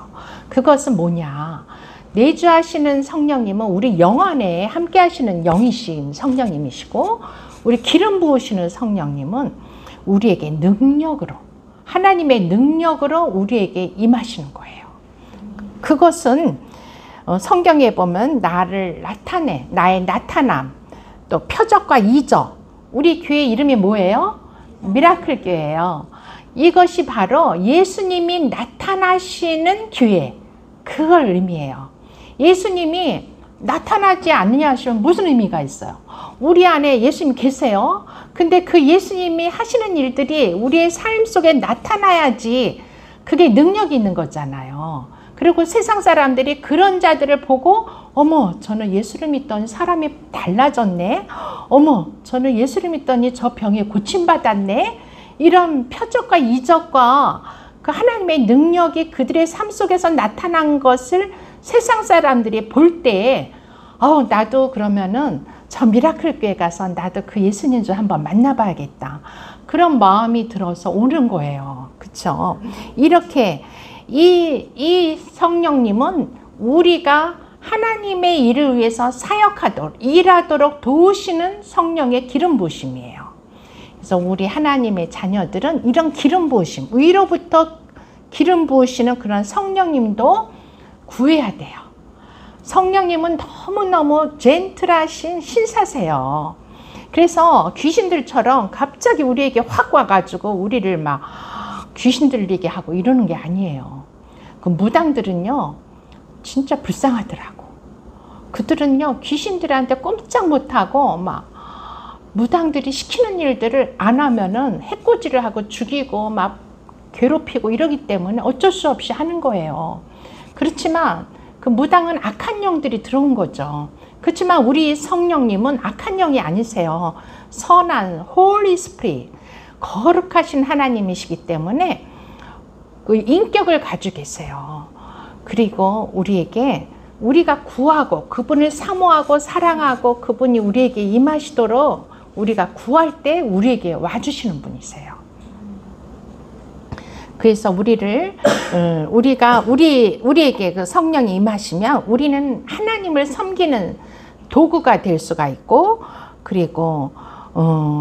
그것은 뭐냐? 내주하시는 성령님은 우리 영 안에 함께 하시는 영이신 성령님이시고, 우리 기름 부으시는 성령님은 우리에게 능력으로 하나님의 능력으로 우리에게 임하시는 거예요. 그것은 성경에 보면 나를 나타내, 나의 나타남, 또 표적과 이적. 우리 교회 이름이 뭐예요? 미라클 교회예요. 이것이 바로 예수님이 나타나시는 교회, 그걸 의미해요. 예수님이 나타나지 않느냐 하시면 무슨 의미가 있어요? 우리 안에 예수님 계세요. 근데 그 예수님이 하시는 일들이 우리의 삶 속에 나타나야지 그게 능력이 있는 거잖아요. 그리고 세상 사람들이 그런 자들을 보고 어머, 저는 예수를 믿더니 사람이 달라졌네. 어머, 저는 예수를 믿더니 저 병에 고침받았네. 이런 표적과 이적과 그 하나님의 능력이 그들의 삶 속에서 나타난 것을 세상 사람들이 볼 때 나도 그러면은 저 미라클 교회 가서 나도 그 예수님 좀 한번 만나봐야겠다. 그런 마음이 들어서 오는 거예요. 그렇죠? 이렇게 이 성령님은 우리가 하나님의 일을 위해서 사역하도록, 일하도록 도우시는 성령의 기름 부으심이에요. 그래서 우리 하나님의 자녀들은 이런 기름 부으심, 위로부터 기름 부으시는 그런 성령님도 구해야 돼요. 성령님은 너무너무 젠틀하신 신사세요. 그래서 귀신들처럼 갑자기 우리에게 확 와가지고 우리를 막 귀신 들리게 하고 이러는 게 아니에요. 그 무당들은요, 진짜 불쌍하더라고. 그들은요, 귀신들한테 꼼짝 못하고 막 무당들이 시키는 일들을 안 하면은 해코지를 하고 죽이고 막 괴롭히고 이러기 때문에 어쩔 수 없이 하는 거예요. 그렇지만 그 무당은 악한 영들이 들어온 거죠. 그렇지만 우리 성령님은 악한 영이 아니세요. 선한 홀리 스피릿, 거룩하신 하나님이시기 때문에 그 인격을 가지고 계세요. 그리고 우리에게 우리가 구하고 그분을 사모하고 사랑하고 그분이 우리에게 임하시도록 우리가 구할 때 우리에게 와주시는 분이세요. 그래서 우리에게 그 성령이 임하시면 우리는 하나님을 섬기는 도구가 될 수가 있고, 그리고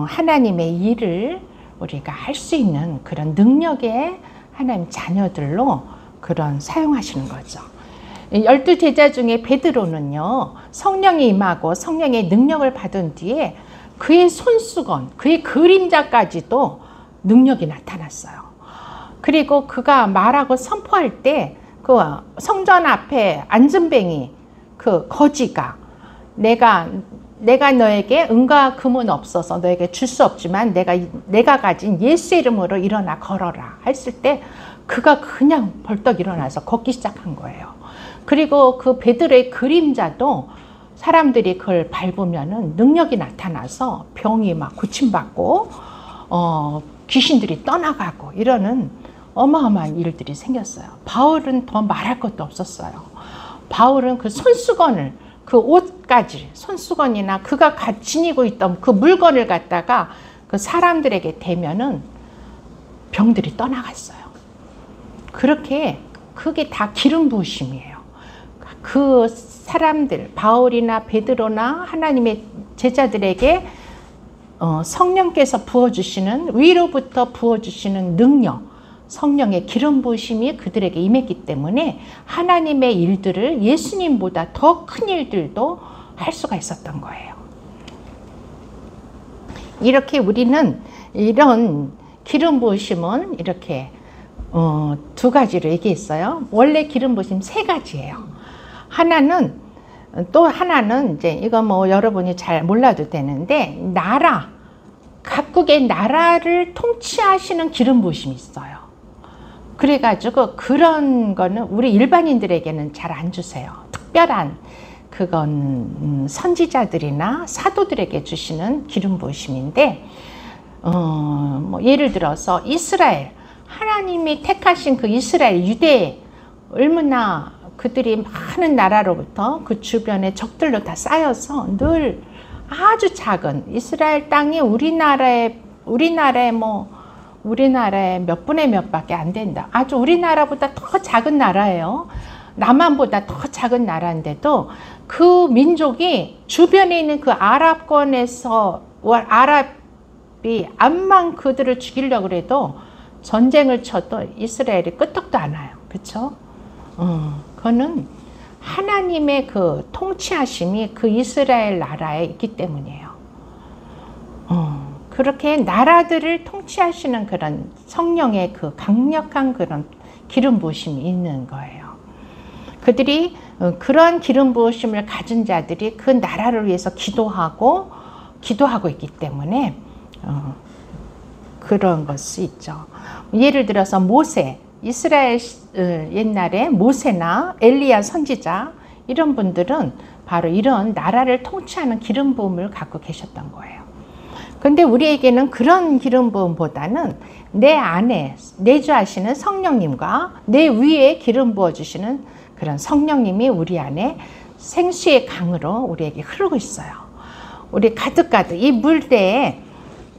하나님의 일을 우리가 할 수 있는 그런 능력의 하나님 자녀들로 그런 사용하시는 거죠. 12제자 중에 베드로는요, 성령이 임하고 성령의 능력을 받은 뒤에 그의 손수건, 그의 그림자까지도 능력이 나타났어요. 그리고 그가 말하고 선포할 때 그 성전 앞에 안전뱅이 그 거지가 내가 너에게 은과 금은 없어서 너에게 줄 수 없지만 내가 가진 예수 이름으로 일어나 걸어라 했을 때 그가 그냥 벌떡 일어나서 걷기 시작한 거예요. 그리고 그 베드로의 그림자도 사람들이 그걸 밟으면은 능력이 나타나서 병이 막 고침받고 귀신들이 떠나가고 이러는 어마어마한 일들이 생겼어요. 바울은 더 말할 것도 없었어요. 바울은 그 손수건을, 그 옷까지, 손수건이나 그가 지니고 있던 그 물건을 갖다가 그 사람들에게 대면은 병들이 떠나갔어요. 그렇게 그게 다 기름 부으심이에요. 그 사람들, 바울이나 베드로나 하나님의 제자들에게 성령께서 부어주시는, 위로부터 부어주시는 능력, 성령의 기름 부으심이 그들에게 임했기 때문에 하나님의 일들을 예수님보다 더 큰 일들도 할 수가 있었던 거예요. 이렇게 우리는 이런 기름 부으심은 이렇게 두 가지로 얘기했어요. 원래 기름 부으심 세 가지예요. 또 하나는 이제 이거 뭐 여러분이 잘 몰라도 되는데 각국의 나라를 통치하시는 기름 부으심이 있어요. 그래가지고 그런 거는 우리 일반인들에게는 잘 안 주세요. 특별한 그건 선지자들이나 사도들에게 주시는 기름 부으심인데, 뭐 예를 들어서 이스라엘, 하나님이 택하신 그 이스라엘, 유대, 얼마나 그들이 많은 나라로부터 그 주변에 적들로 다 쌓여서 늘 아주 작은 이스라엘 땅이 우리나라의 몇 분의 몇 밖에 안 된다. 아주 우리나라보다 더 작은 나라예요. 남한보다 더 작은 나라인데도 그 민족이 주변에 있는 그 아랍권에서 아랍이 암만 그들을 죽이려고 해도 전쟁을 쳐도 이스라엘이 끄떡도 안 와요. 그렇죠? 그거는 하나님의 그 통치하심이 그 이스라엘 나라에 있기 때문이에요. 그렇게 나라들을 통치하시는 그런 성령의 그 강력한 그런 기름 부으심이 있는 거예요. 그들이 그런 기름 부으심을 가진 자들이 그 나라를 위해서 기도하고 있기 때문에 그런 것이 있죠. 예를 들어서 모세, 이스라엘 옛날에 모세나 엘리야 선지자 이런 분들은 바로 이런 나라를 통치하는 기름 부음을 갖고 계셨던 거예요. 근데 우리에게는 그런 기름 부음보다는 내 안에 내주하시는 성령님과 내 위에 기름 부어주시는 그런 성령님이 우리 안에 생수의 강으로 우리에게 흐르고 있어요. 우리 가득 이 물대에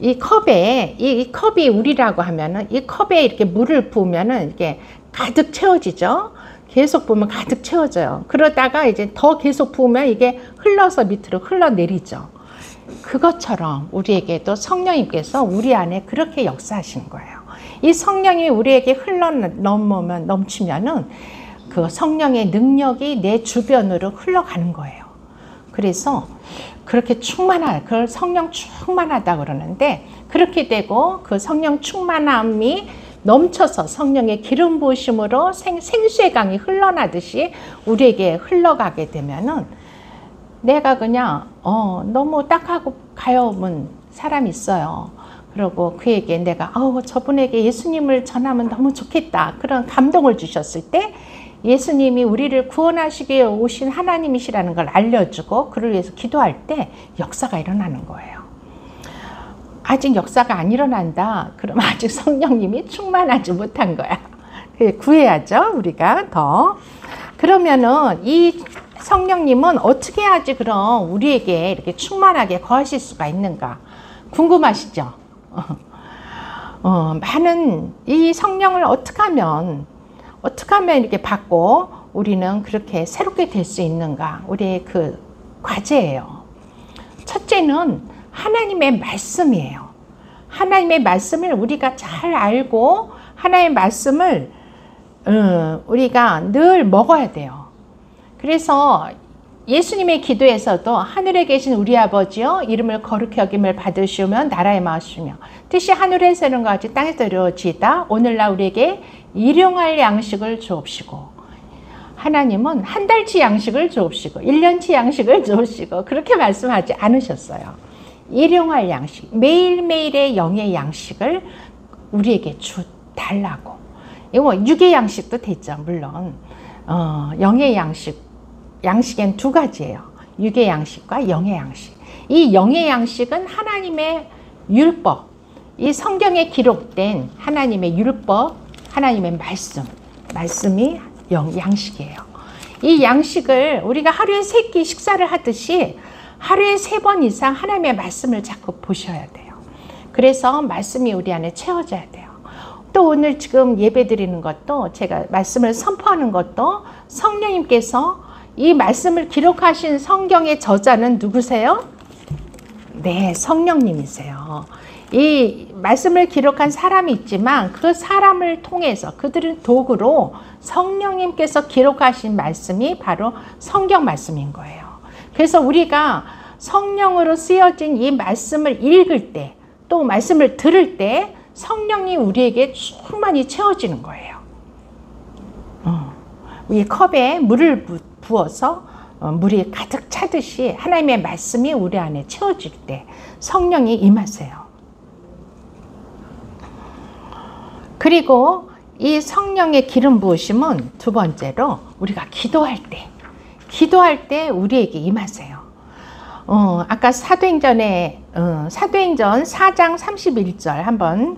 이 컵에 이 컵이 우리라고 하면은 이 컵에 이렇게 물을 부으면은 이렇게 가득 채워지죠. 계속 부으면 가득 채워져요. 그러다가 이제 더 계속 부으면 이게 흘러서 밑으로 흘러내리죠. 그것처럼 우리에게도 성령님께서 우리 안에 그렇게 역사하시는 거예요. 이 성령이 우리에게 넘치면은 그 성령의 능력이 내 주변으로 흘러가는 거예요. 그래서 그렇게 그걸 성령 충만하다 그러는데, 그렇게 되고 그 성령 충만함이 넘쳐서 성령의 기름 부으심으로 생수의 강이 흘러나듯이 우리에게 흘러가게 되면은, 내가 그냥 너무 딱하고 가여운 사람이 있어요. 그리고 그에게 내가 저분에게 예수님을 전하면 너무 좋겠다, 그런 감동을 주셨을 때 예수님이 우리를 구원하시기 위해 오신 하나님이시라는 걸 알려주고 그를 위해서 기도할 때 역사가 일어나는 거예요. 아직 역사가 안 일어난다 그럼 아직 성령님이 충만하지 못한 거야. 구해야죠, 우리가 더. 그러면은 이 성령님은 어떻게 해야지 그럼 우리에게 이렇게 충만하게 거하실 수가 있는가 궁금하시죠? 많은 이 성령을 어떻게 하면 이렇게 받고 우리는 그렇게 새롭게 될 수 있는가, 우리의 그 과제예요. 첫째는 하나님의 말씀이에요. 하나님의 말씀을 우리가 잘 알고 하나님의 말씀을 우리가 늘 먹어야 돼요. 그래서 예수님의 기도에서도 하늘에 계신 우리 아버지여 이름을 거룩히 여김을 받으시오며 나라의 마시며 뜻이 하늘에서 이룬 것 같이 땅에서 이루어지이다. 오늘날 우리에게 일용할 양식을 주옵시고, 하나님은 한 달치 양식을 주옵시고 1년치 양식을 주옵시고 그렇게 말씀하지 않으셨어요. 일용할 양식, 매일매일의 영의 양식을 우리에게 달라고. 이거 육의 양식도 되죠, 물론. 영의 양식엔 두 가지예요. 육의 양식과 영의 양식. 이 영의 양식은 하나님의 율법, 이 성경에 기록된 하나님의 율법, 하나님의 말씀이 양식이에요. 이 양식을 우리가 하루에 3끼 식사를 하듯이 하루에 3번 이상 하나님의 말씀을 자꾸 보셔야 돼요. 그래서 말씀이 우리 안에 채워져야 돼요. 또 오늘 지금 예배 드리는 것도, 제가 말씀을 선포하는 것도 성령님께서 이 말씀을 기록하신 성경의 저자는 누구세요? 네, 성령님이세요. 이 말씀을 기록한 사람이 있지만 그 사람을 통해서, 그들은 도구로 성령님께서 기록하신 말씀이 바로 성경 말씀인 거예요. 그래서 우리가 성령으로 쓰여진 이 말씀을 읽을 때, 또 말씀을 들을 때 성령이 우리에게 충만히 채워지는 거예요. 이 컵에 물을 부어서 물이 가득 차듯이 하나님의 말씀이 우리 안에 채워질 때 성령이 임하세요. 그리고 이 성령의 기름 부으심은 두 번째로 우리가 기도할 때 우리에게 임하세요. 아까 사도행전 4장 31절 한번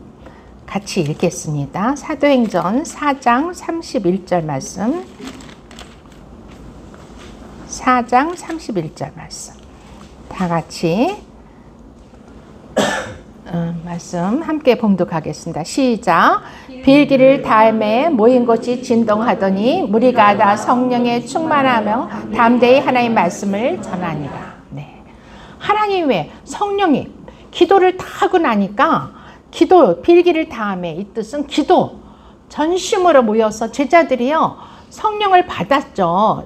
같이 읽겠습니다. 사도행전 4장 31절 말씀. 4장 31절 말씀. 다 같이 말씀 함께 봉독하겠습니다. 시작. 빌기를 닿음에 모인 곳이 진동하더니 무리가 다 성령에 충만하며 담대히 하나님의 말씀을 전하니라. 네. 하나님의 성령이 기도를 다 하고 나니까 기도, 빌기를 다하매, 이 뜻은 기도, 전심으로 모여서 제자들이요 성령을 받았죠.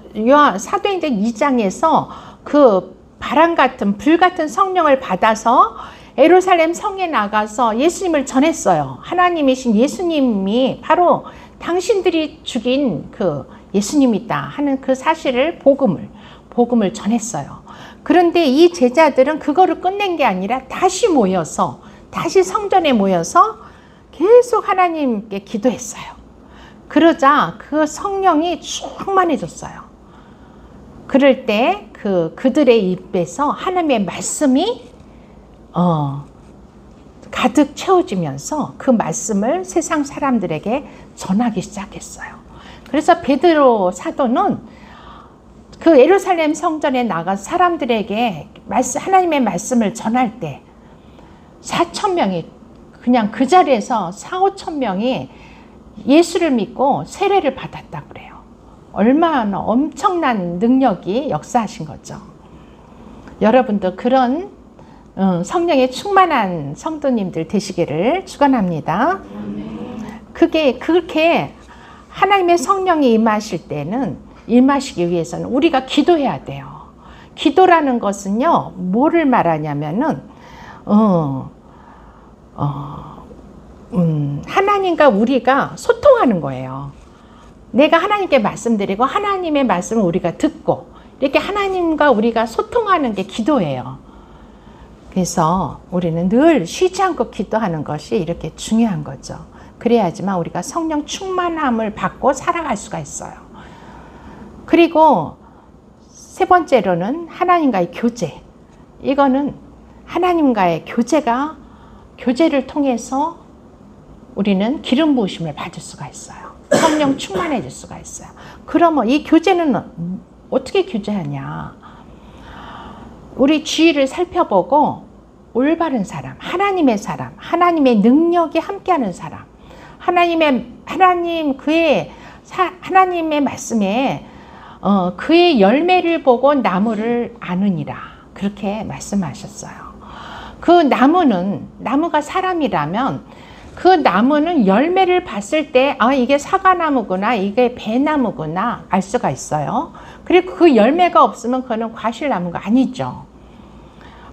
사도행전 2장에서 그 바람 같은 불 같은 성령을 받아서 예루살렘 성에 나가서 예수님을 전했어요. 하나님이신 예수님이 바로 당신들이 죽인 그 예수님이다 하는 그 사실을 복음을 전했어요. 그런데 이 제자들은 그거를 끝낸 게 아니라 다시 모여서 다시 성전에 모여서 계속 하나님께 기도했어요. 그러자 그 성령이 충만해졌어요. 그럴 때 그들의 입에서 하나님의 말씀이 가득 채워지면서 그 말씀을 세상 사람들에게 전하기 시작했어요. 그래서 베드로 사도는 그 예루살렘 성전에 나가서 사람들에게 하나님의 말씀을 전할 때 4,000명이 그냥 그 자리에서 4,000~5,000명이 예수를 믿고 세례를 받았다고 그래요. 얼마나 엄청난 능력이 역사하신 거죠. 여러분도 그런 성령에 충만한 성도님들 되시기를 축원합니다. 그렇게 하나님의 성령이 임하실 때는 임하시기 위해서는 우리가 기도해야 돼요. 기도라는 것은요, 뭐를 말하냐면은 하나님과 우리가 소통하는 거예요. 내가 하나님께 말씀드리고 하나님의 말씀을 우리가 듣고 이렇게 하나님과 우리가 소통하는 게 기도예요. 그래서 우리는 늘 쉬지 않고 기도하는 것이 이렇게 중요한 거죠. 그래야지만 우리가 성령 충만함을 받고 살아갈 수가 있어요. 그리고 세 번째로는 하나님과의 교제. 이거는 하나님과의 교제를 통해서 우리는 기름 부으심을 받을 수가 있어요. 성령 충만해질 수가 있어요. 그러면 이 교제는 어떻게 교제하냐? 우리 주위를 살펴보고 올바른 사람, 하나님의 능력이 함께하는 사람, 하나님의 말씀에 그의 열매를 보고 나무를 아느니라 그렇게 말씀하셨어요. 그 나무가 사람이라면 그 나무는 열매를 봤을 때 이게 사과나무구나, 이게 배나무구나 알 수가 있어요. 그리고 그 열매가 없으면 그거는 과실나무가 아니죠.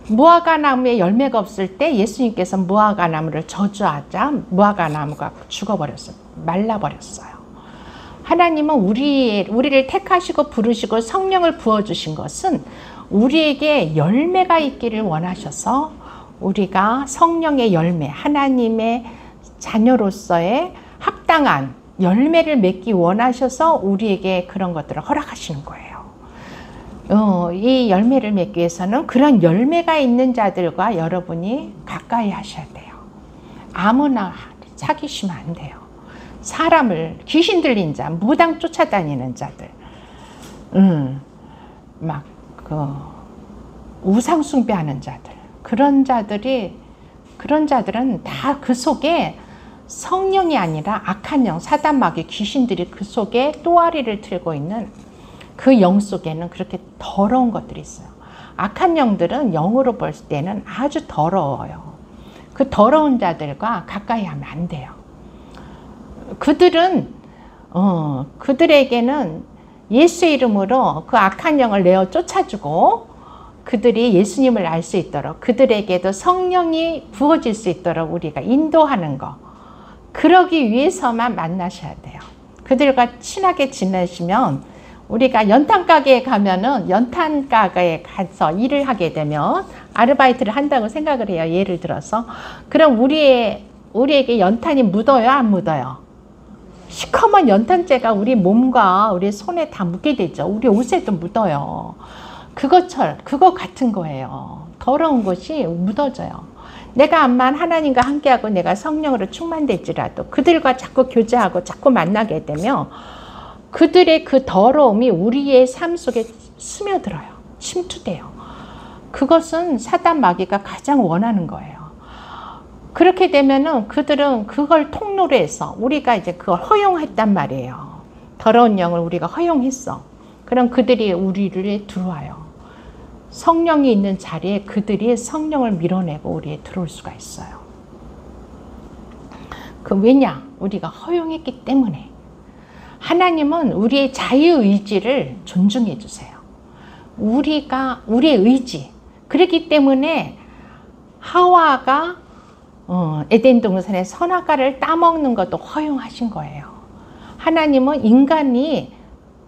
무화과나무에 열매가 없을 때 예수님께서 무화과나무를 저주하자 무화과나무가 죽어버렸어요. 말라버렸어요. 하나님은 우리를 택하시고 부르시고 성령을 부어주신 것은 우리에게 열매가 있기를 원하셔서 우리가 성령의 열매, 하나님의 자녀로서의 합당한 열매를 맺기 원하셔서 우리에게 그런 것들을 허락하시는 거예요. 이 열매를 맺기 위해서는 그런 열매가 있는 자들과 여러분이 가까이 하셔야 돼요. 아무나 사귀시면 안 돼요. 사람을 귀신 들린 자, 무당 쫓아다니는 자들, 우상 숭배하는 자들, 그런 자들은 다 그 속에 성령이 아니라 악한 영, 사단 마귀 귀신들이 그 속에 또아리를 틀고 있는 그 영 속에는 그렇게 더러운 것들이 있어요. 악한 영들은 영으로 볼 때는 아주 더러워요. 그 더러운 자들과 가까이 하면 안 돼요. 그들에게는 예수의 이름으로 그 악한 영을 내어 쫓아주고 그들이 예수님을 알 수 있도록 그들에게도 성령이 부어질 수 있도록 우리가 인도하는 거, 그러기 위해서만 만나셔야 돼요. 그들과 친하게 지내시면 우리가 연탄 가게에 가면은 연탄 가게에 가서 일을 하게 되면 아르바이트를 한다고 생각을 해요. 예를 들어서. 그럼 우리에게 연탄이 묻어요? 안 묻어요? 시커먼 연탄재가 우리 몸과 우리 손에 다 묻게 되죠. 우리 옷에도 묻어요. 그거 같은 거예요. 더러운 것이 묻어져요. 내가 암만 하나님과 함께하고 내가 성령으로 충만될지라도 그들과 자꾸 교제하고 자꾸 만나게 되면 그들의 그 더러움이 우리의 삶 속에 스며들어요. 침투돼요. 그것은 사단 마귀가 가장 원하는 거예요. 그렇게 되면은 그들은 그걸 통로로 해서 우리가 이제 그걸 허용했단 말이에요. 더러운 영을 우리가 허용했어. 그럼 그들이 우리를 들어와요. 성령이 있는 자리에 그들이 성령을 밀어내고 우리에 들어올 수가 있어요. 왜냐? 우리가 허용했기 때문에. 하나님은 우리의 자유의지를 존중해 주세요. 우리의 의지. 그렇기 때문에 하와가 에덴 동산의 선악과를 따먹는 것도 허용하신 거예요. 하나님은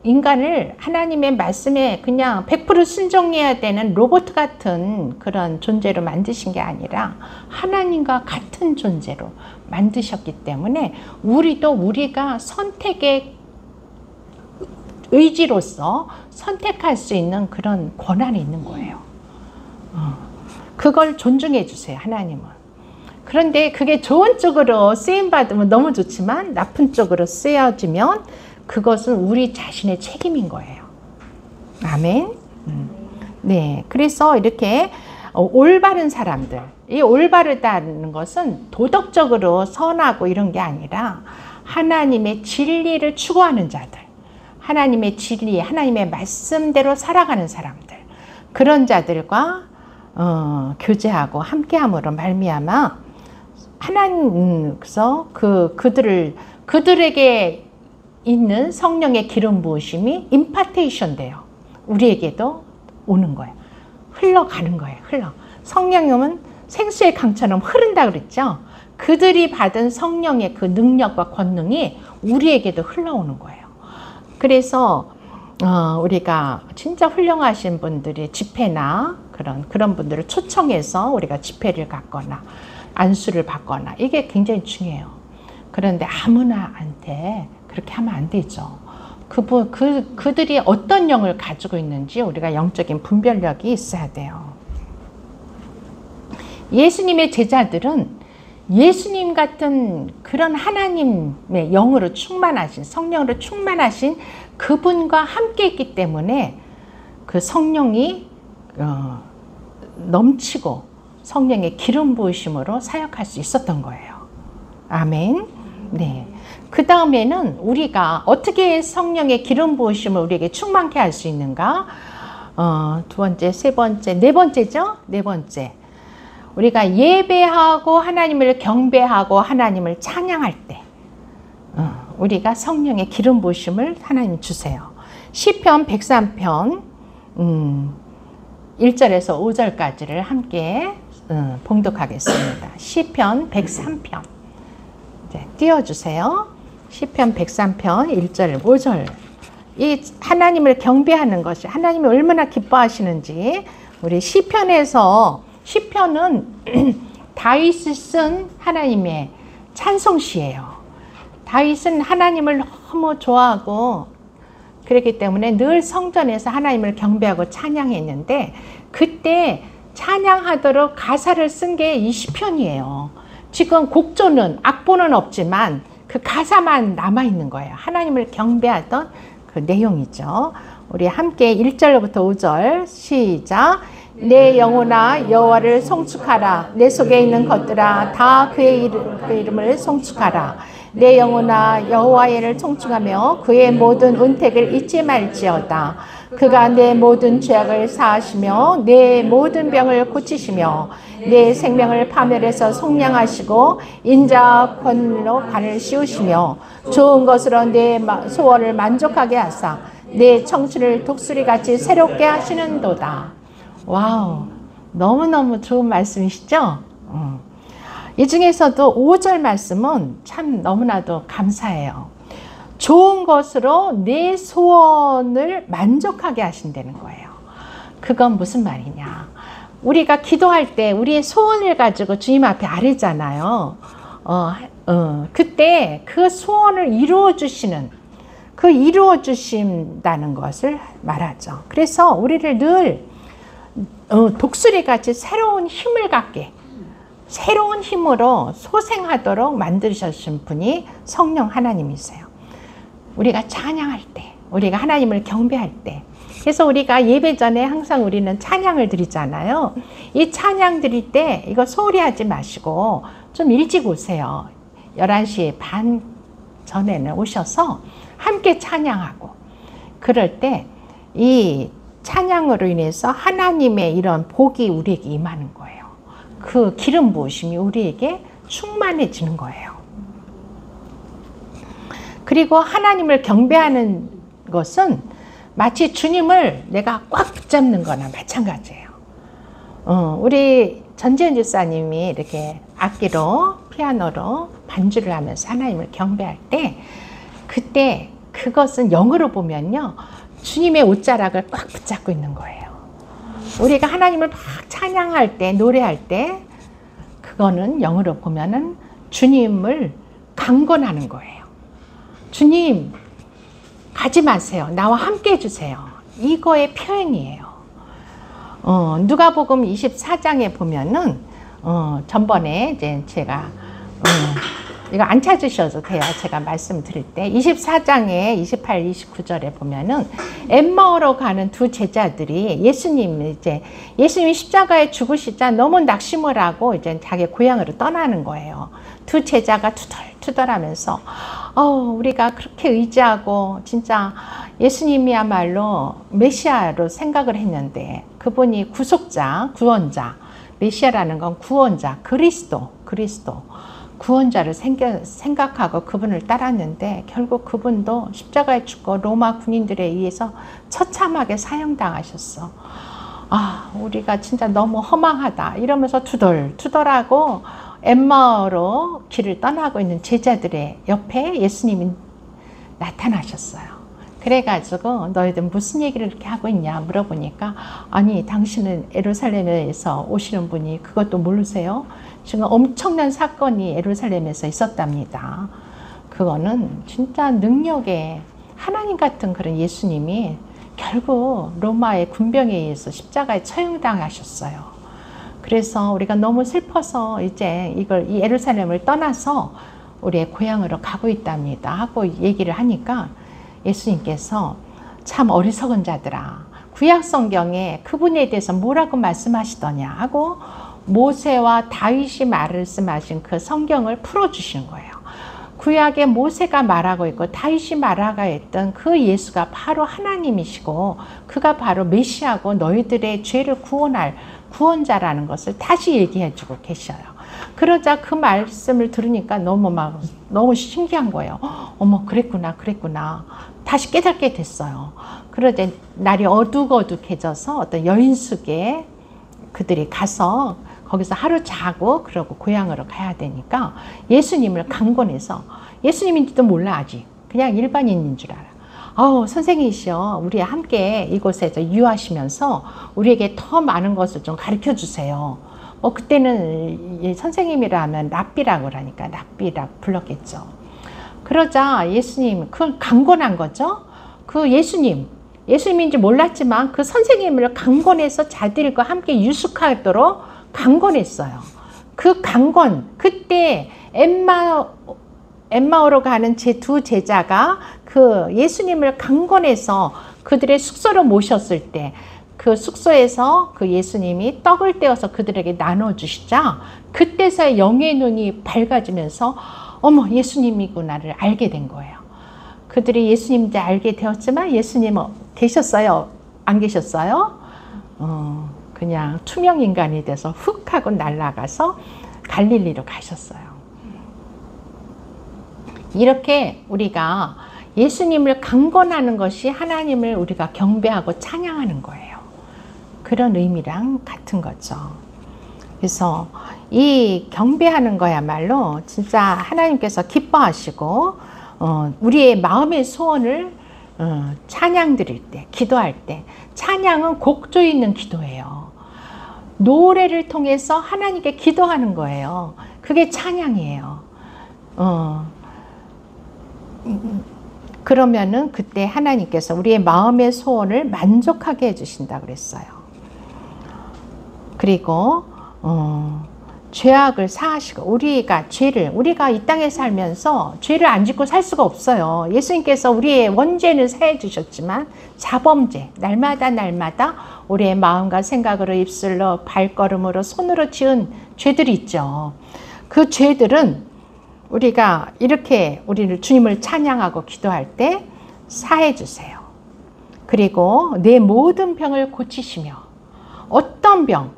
인간을 하나님의 말씀에 그냥 100% 순종해야 되는 로봇 같은 그런 존재로 만드신 게 아니라 하나님과 같은 존재로 만드셨기 때문에 우리가 선택의 의지로서 선택할 수 있는 그런 권한이 있는 거예요. 그걸 존중해 주세요, 하나님은. 그런데 그게 좋은 쪽으로 쓰임받으면 너무 좋지만 나쁜 쪽으로 쓰여지면 그것은 우리 자신의 책임인 거예요. 아멘. 네, 그래서 이렇게 올바른 사람들, 이 올바르다는 것은 도덕적으로 선하고 이런 게 아니라 하나님의 진리를 추구하는 자들, 하나님의 진리, 하나님의 말씀대로 살아가는 사람들, 그런 자들과 교제하고 함께함으로 말미암아 하나님께서 그들에게 있는 성령의 기름 부으심이 임파테이션 돼요. 우리에게도 오는 거예요. 흘러가는 거예요. 성령은 생수의 강처럼 흐른다 그랬죠. 그들이 받은 성령의 그 능력과 권능이 우리에게도 흘러오는 거예요. 그래서 우리가 진짜 훌륭하신 분들이 집회나 그런 분들을 초청해서 우리가 집회를 갖거나 안수를 받거나 이게 굉장히 중요해요. 그런데 아무나한테 그렇게 하면 안 되죠. 그들이 어떤 영을 가지고 있는지 우리가 영적인 분별력이 있어야 돼요. 예수님의 제자들은 예수님 같은 그런 하나님의 영으로 충만하신, 성령으로 충만하신 그분과 함께 있기 때문에 그 성령이 넘치고 성령의 기름 부으심으로 사역할 수 있었던 거예요. 아멘. 네. 그 다음에는 우리가 어떻게 성령의 기름 부으심을 우리에게 충만케 할 수 있는가? 두 번째, 세 번째, 네 번째죠? 네 번째. 우리가 예배하고 하나님을 경배하고 하나님을 찬양할 때 우리가 성령의 기름 부으심을 하나님 주세요. 시편 103편 1절에서 5절까지를 함께 봉독하겠습니다. 시편 103편 띄워주세요. 시편 103편 1절 5절. 이 하나님을 경배하는 것이 하나님이 얼마나 기뻐하시는지 우리 시편은 다윗이 쓴 하나님의 찬송시예요. 다윗은 하나님을 너무 좋아하고 그렇기 때문에 늘 성전에서 하나님을 경배하고 찬양했는데 그때 찬양하도록 가사를 쓴 게 이 시편이에요. 지금 곡조는 악보는 없지만 그 가사만 남아있는 거예요. 하나님을 경배하던 그 내용이죠. 우리 함께 1절부터 5절 시작. 내 영혼아 여호와를 송축하라. 내 속에 있는 것들아 다 그의 이름을 송축하라. 내 영혼아 여호와를 송축하며 그의 모든 은택을 잊지 말지어다. 그가 내 모든 죄악을 사하시며 내 모든 병을 고치시며 내 생명을 파멸해서 속량하시고 인자 권로 발을 씌우시며 좋은 것으로 내 소원을 만족하게 하사 내 청춘을 독수리같이 새롭게 하시는도다. 와우, 너무너무 좋은 말씀이시죠? 이 중에서도 5절 말씀은 참 너무나도 감사해요. 좋은 것으로 내 소원을 만족하게 하신다는 거예요. 그건 무슨 말이냐? 우리가 기도할 때 우리의 소원을 가지고 주님 앞에 아뢰잖아요. 그때 그 소원을 이루어 주신다는 것을 말하죠. 그래서 우리를 늘 독수리같이 새로운 힘을 갖게, 새로운 힘으로 소생하도록 만드셨신 분이 성령 하나님이세요. 우리가 찬양할 때, 우리가 하나님을 경배할 때, 그래서 우리가 예배 전에 항상 우리는 찬양을 드리잖아요. 이 찬양 드릴 때 이거 소홀히 하지 마시고 좀 일찍 오세요. 11시 반 전에는 오셔서 함께 찬양하고, 그럴 때 이 찬양으로 인해서 하나님의 이런 복이 우리에게 임하는 거예요. 그 기름 부으심이 우리에게 충만해지는 거예요. 그리고 하나님을 경배하는 것은 마치 주님을 내가 꽉 붙잡는 거나 마찬가지예요. 우리 전지현 집사님이 이렇게 악기로, 피아노로 반주를 하면서 하나님을 경배할 때, 그때 그것은 영으로 보면요, 주님의 옷자락을 꽉 붙잡고 있는 거예요. 우리가 하나님을 막 찬양할 때, 노래할 때, 그거는 영으로 보면은 주님을 강권하는 거예요. 주님, 가지 마세요. 나와 함께 해주세요. 이거의 표현이에요. 누가복음 24장에 보면은, 전번에 이제 제가, 이거 안 찾으셔도 돼요. 제가 말씀드릴 때. 24장에 28, 29절에 보면은, 엠마오로 가는 두 제자들이 예수님이 십자가에 죽으시자 너무 낙심을 하고 이제 자기 고향으로 떠나는 거예요. 두 제자가 투덜투덜하면서, 우리가 그렇게 의지하고 진짜 예수님이야말로 메시아로 생각을 했는데, 그분이 구속자, 구원자, 메시아라는 건 구원자, 그리스도, 구원자를 생각하고 그분을 따랐는데, 결국 그분도 십자가에 죽고 로마 군인들에 의해서 처참하게 사형당하셨어. 우리가 진짜 너무 허망하다 이러면서 투덜투덜하고 엠마오로 길을 떠나고 있는 제자들의 옆에 예수님이 나타나셨어요. 그래가지고 너희들 무슨 얘기를 이렇게 하고 있냐 물어보니까, 아니 당신은 예루살렘에서 오시는 분이 그것도 모르세요? 지금 엄청난 사건이 예루살렘에서 있었답니다. 그거는 진짜 능력의 하나님 같은 그런 예수님이 결국 로마의 군병에 의해서 십자가에 처형당하셨어요. 그래서 우리가 너무 슬퍼서 이제 이 예루살렘을 떠나서 우리의 고향으로 가고 있답니다 하고 얘기를 하니까, 예수님께서 참 어리석은 자들아, 구약 성경에 그분에 대해서 뭐라고 말씀하시더냐 하고 모세와 다윗이 말씀하신 그 성경을 풀어주시는 거예요. 구약에 모세가 말하고 있고 다윗이 말하고 있던 그 예수가 바로 하나님이시고, 그가 바로 메시아고 너희들의 죄를 구원할 구원자라는 것을 다시 얘기해 주고 계셔요. 그러자 그 말씀을 들으니까 너무 신기한 거예요. 어머, 그랬구나. 다시 깨닫게 됐어요. 그러자 날이 어둑어둑해져서 어떤 여인숙에 그들이 가서 거기서 하루 자고 그러고 고향으로 가야 되니까 예수님을 강권해서, 예수님인지도 몰라 아직, 그냥 일반인인 줄 알아. 선생님이시여, 우리 함께 이곳에서 유하시면서 우리에게 더 많은 것을 좀 가르쳐 주세요. 그때는 선생님이라 하면 랍비라고 그러니까 랍비라고 불렀겠죠. 그러자 예수님, 그 강권한 거죠. 그 예수님인지 몰랐지만 그 선생님을 강권해서 자들과 함께 유숙하도록 강권했어요. 그 강권, 그때 엠마오로 가는 제 두 제자가 그 예수님을 강권해서 그들의 숙소로 모셨을 때, 그 숙소에서 그 예수님이 떡을 떼어서 그들에게 나눠주시자, 그때서야 영의 눈이 밝아지면서 어머, 예수님이구나를 알게 된 거예요. 그들이 예수님인지 알게 되었지만 예수님은 계셨어요? 안 계셨어요? 그냥 투명 인간이 돼서 훅 하고 날아가서 갈릴리로 가셨어요. 이렇게 우리가 예수님을 강권하는 것이 하나님을 우리가 경배하고 찬양하는 거예요. 그런 의미랑 같은 거죠. 그래서 이 경배하는 거야말로 진짜 하나님께서 기뻐하시고, 우리의 마음의 소원을 찬양 드릴 때, 기도할 때, 찬양은 곡조 있는 기도예요. 노래를 통해서 하나님께 기도하는 거예요. 그게 찬양이에요. 그러면은 그때 하나님께서 우리의 마음의 소원을 만족하게 해주신다 그랬어요. 그리고 죄악을 사하시고, 우리가 이 땅에 살면서 죄를 안 짓고 살 수가 없어요. 예수님께서 우리의 원죄는 사해 주셨지만 자범죄, 날마다 우리의 마음과 생각으로, 입술로, 발걸음으로, 손으로 지은 죄들이 있죠. 그 죄들은 우리가 이렇게 우리를 주님을 찬양하고 기도할 때 사해 주세요. 그리고 내 모든 병을 고치시며, 어떤 병,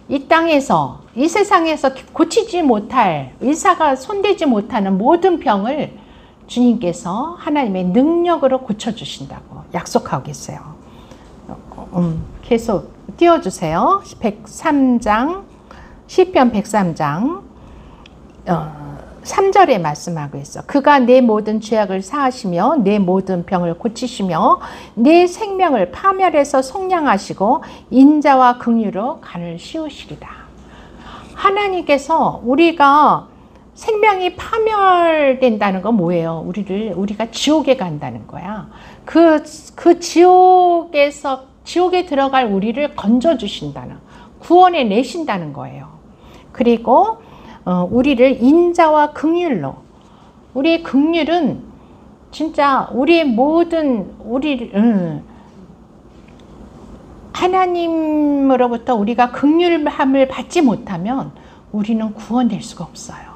이 땅에서, 이 세상에서 고치지 못할, 의사가 손대지 못하는 모든 병을 주님께서 하나님의 능력으로 고쳐주신다고 약속하고 계세요. 계속 띄워주세요. 103장, 시편 103장 3절에 말씀하고 있어. 그가 내 모든 죄악을 사하시며 내 모든 병을 고치시며 내 생명을 파멸해서 속량하시고 인자와 긍휼로 간을 씌우시리라. 하나님께서 우리가 생명이 파멸된다는 건 뭐예요? 우리가 지옥에 간다는 거야. 그 지옥에 들어갈 우리를 건져주신다는, 구원해 내신다는 거예요. 그리고 우리를 인자와 긍휼로, 우리의 긍휼은 진짜 우리의 모든 하나님으로부터 우리가 긍휼함을 받지 못하면 우리는 구원될 수가 없어요.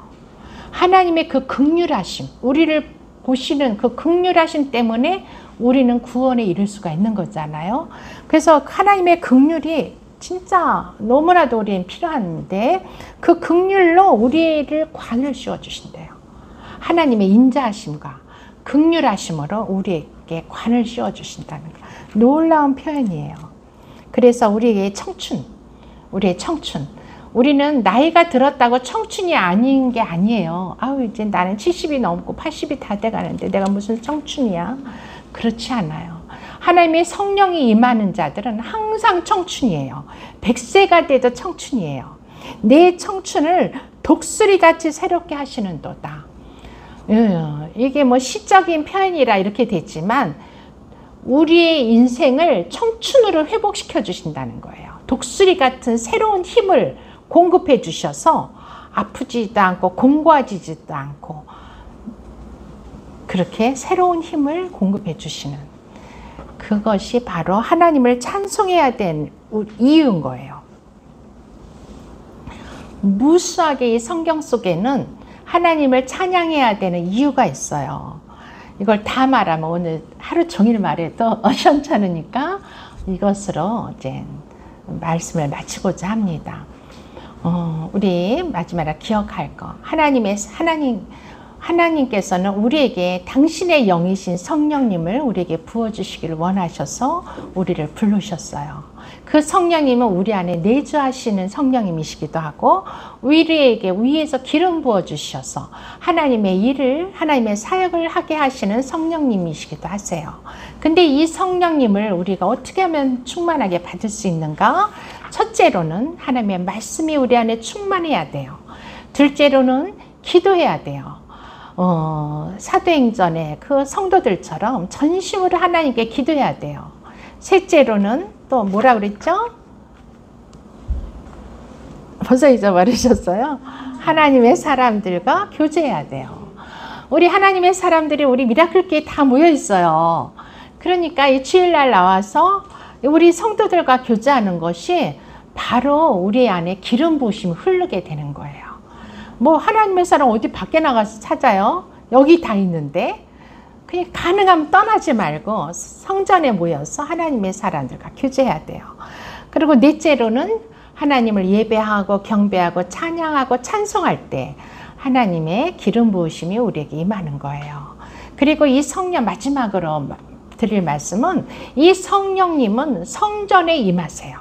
하나님의 그 긍휼하심, 우리를 보시는 그 긍휼하심 때문에 우리는 구원에 이를 수가 있는 거잖아요. 그래서 하나님의 긍휼이 진짜 너무나도 우리는 필요한데 그 긍휼로 우리를 관을 씌워 주신대요. 하나님의 인자하심과 긍휼하심으로 우리에게 관을 씌워 주신다는 거. 놀라운 표현이에요. 그래서 우리의 청춘, 우리는 나이가 들었다고 청춘이 아닌 게 아니에요. 아우 이제 나는 70이 넘고 80이 다 돼가는데 내가 무슨 청춘이야? 그렇지 않아요. 하나님의 성령이 임하는 자들은 항상 청춘이에요. 100세가 돼도 청춘이에요. 내 청춘을 독수리같이 새롭게 하시는도다. 이게 뭐 시적인 표현이라 이렇게 됐지만 우리의 인생을 청춘으로 회복시켜 주신다는 거예요. 독수리 같은 새로운 힘을 공급해 주셔서 아프지도 않고 공고해지지도 않고 그렇게 새로운 힘을 공급해 주시는, 그것이 바로 하나님을 찬송해야 된 이유인 거예요. 무수하게 이 성경 속에는 하나님을 찬양해야 되는 이유가 있어요. 이걸 다 말하면 오늘 하루 종일 말해도 시원찮으니까 이것으로 이제 말씀을 마치고자 합니다. 우리 마지막으로 기억할 거, 하나님께서는 우리에게 당신의 영이신 성령님을 우리에게 부어주시기를 원하셔서 우리를 부르셨어요. 그 성령님은 우리 안에 내주하시는 성령님이시기도 하고 우리에게 위에서 기름 부어주셔서 하나님의 일을, 하나님의 사역을 하게 하시는 성령님이시기도 하세요. 근데 이 성령님을 우리가 어떻게 하면 충만하게 받을 수 있는가? 첫째로는 하나님의 말씀이 우리 안에 충만해야 돼요. 둘째로는 기도해야 돼요. 사도행전의 그 성도들처럼 전심으로 하나님께 기도해야 돼요. 셋째로는 또 뭐라 그랬죠? 벌써 잊어버리셨어요? 하나님의 사람들과 교제해야 돼요. 우리 하나님의 사람들이 우리 미라클교회에 다 모여 있어요. 그러니까 이 주일날 나와서 우리 성도들과 교제하는 것이 바로 우리 안에 기름 부으심이 흐르게 되는 거예요. 뭐 하나님의 사람 어디 밖에 나가서 찾아요? 여기 다 있는데 그냥 가능하면 떠나지 말고 성전에 모여서 하나님의 사람들과 교제해야 돼요. 그리고 넷째로는 하나님을 예배하고 경배하고 찬양하고 찬송할 때 하나님의 기름 부으심이 우리에게 임하는 거예요. 그리고 이 성령, 마지막으로 드릴 말씀은 이 성령님은 성전에 임하세요.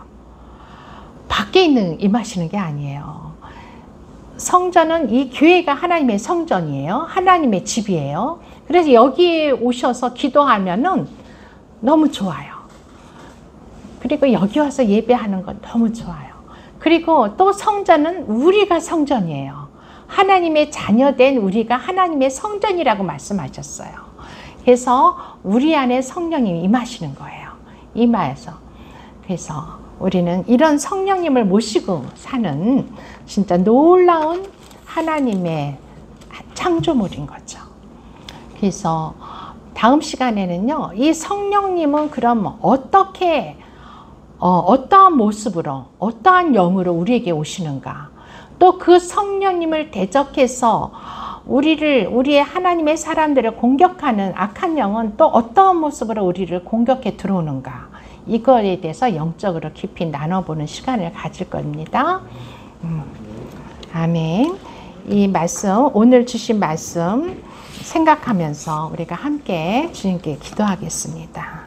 밖에 임하시는 게 아니에요. 성전은 이 교회가 하나님의 성전이에요. 하나님의 집이에요. 그래서 여기에 오셔서 기도하면은 너무 좋아요. 그리고 여기 와서 예배하는 건 너무 좋아요. 그리고 또 성전은 우리가 성전이에요. 하나님의 자녀된 우리가 하나님의 성전이라고 말씀하셨어요. 그래서 우리 안에 성령님이 임하시는 거예요. 임하여서. 그래서 우리는 이런 성령님을 모시고 사는 진짜 놀라운 하나님의 창조물인 거죠. 그래서 다음 시간에는요, 이 성령님은 그럼 어떻게, 어떠한 모습으로, 어떠한 영으로 우리에게 오시는가? 또 그 성령님을 대적해서 우리의 하나님의 사람들을 공격하는 악한 영은 또 어떠한 모습으로 우리를 공격해 들어오는가? 이거에 대해서 영적으로 깊이 나눠보는 시간을 가질 겁니다. 아멘. 이 말씀, 오늘 주신 말씀 생각하면서 우리가 함께 주님께 기도하겠습니다.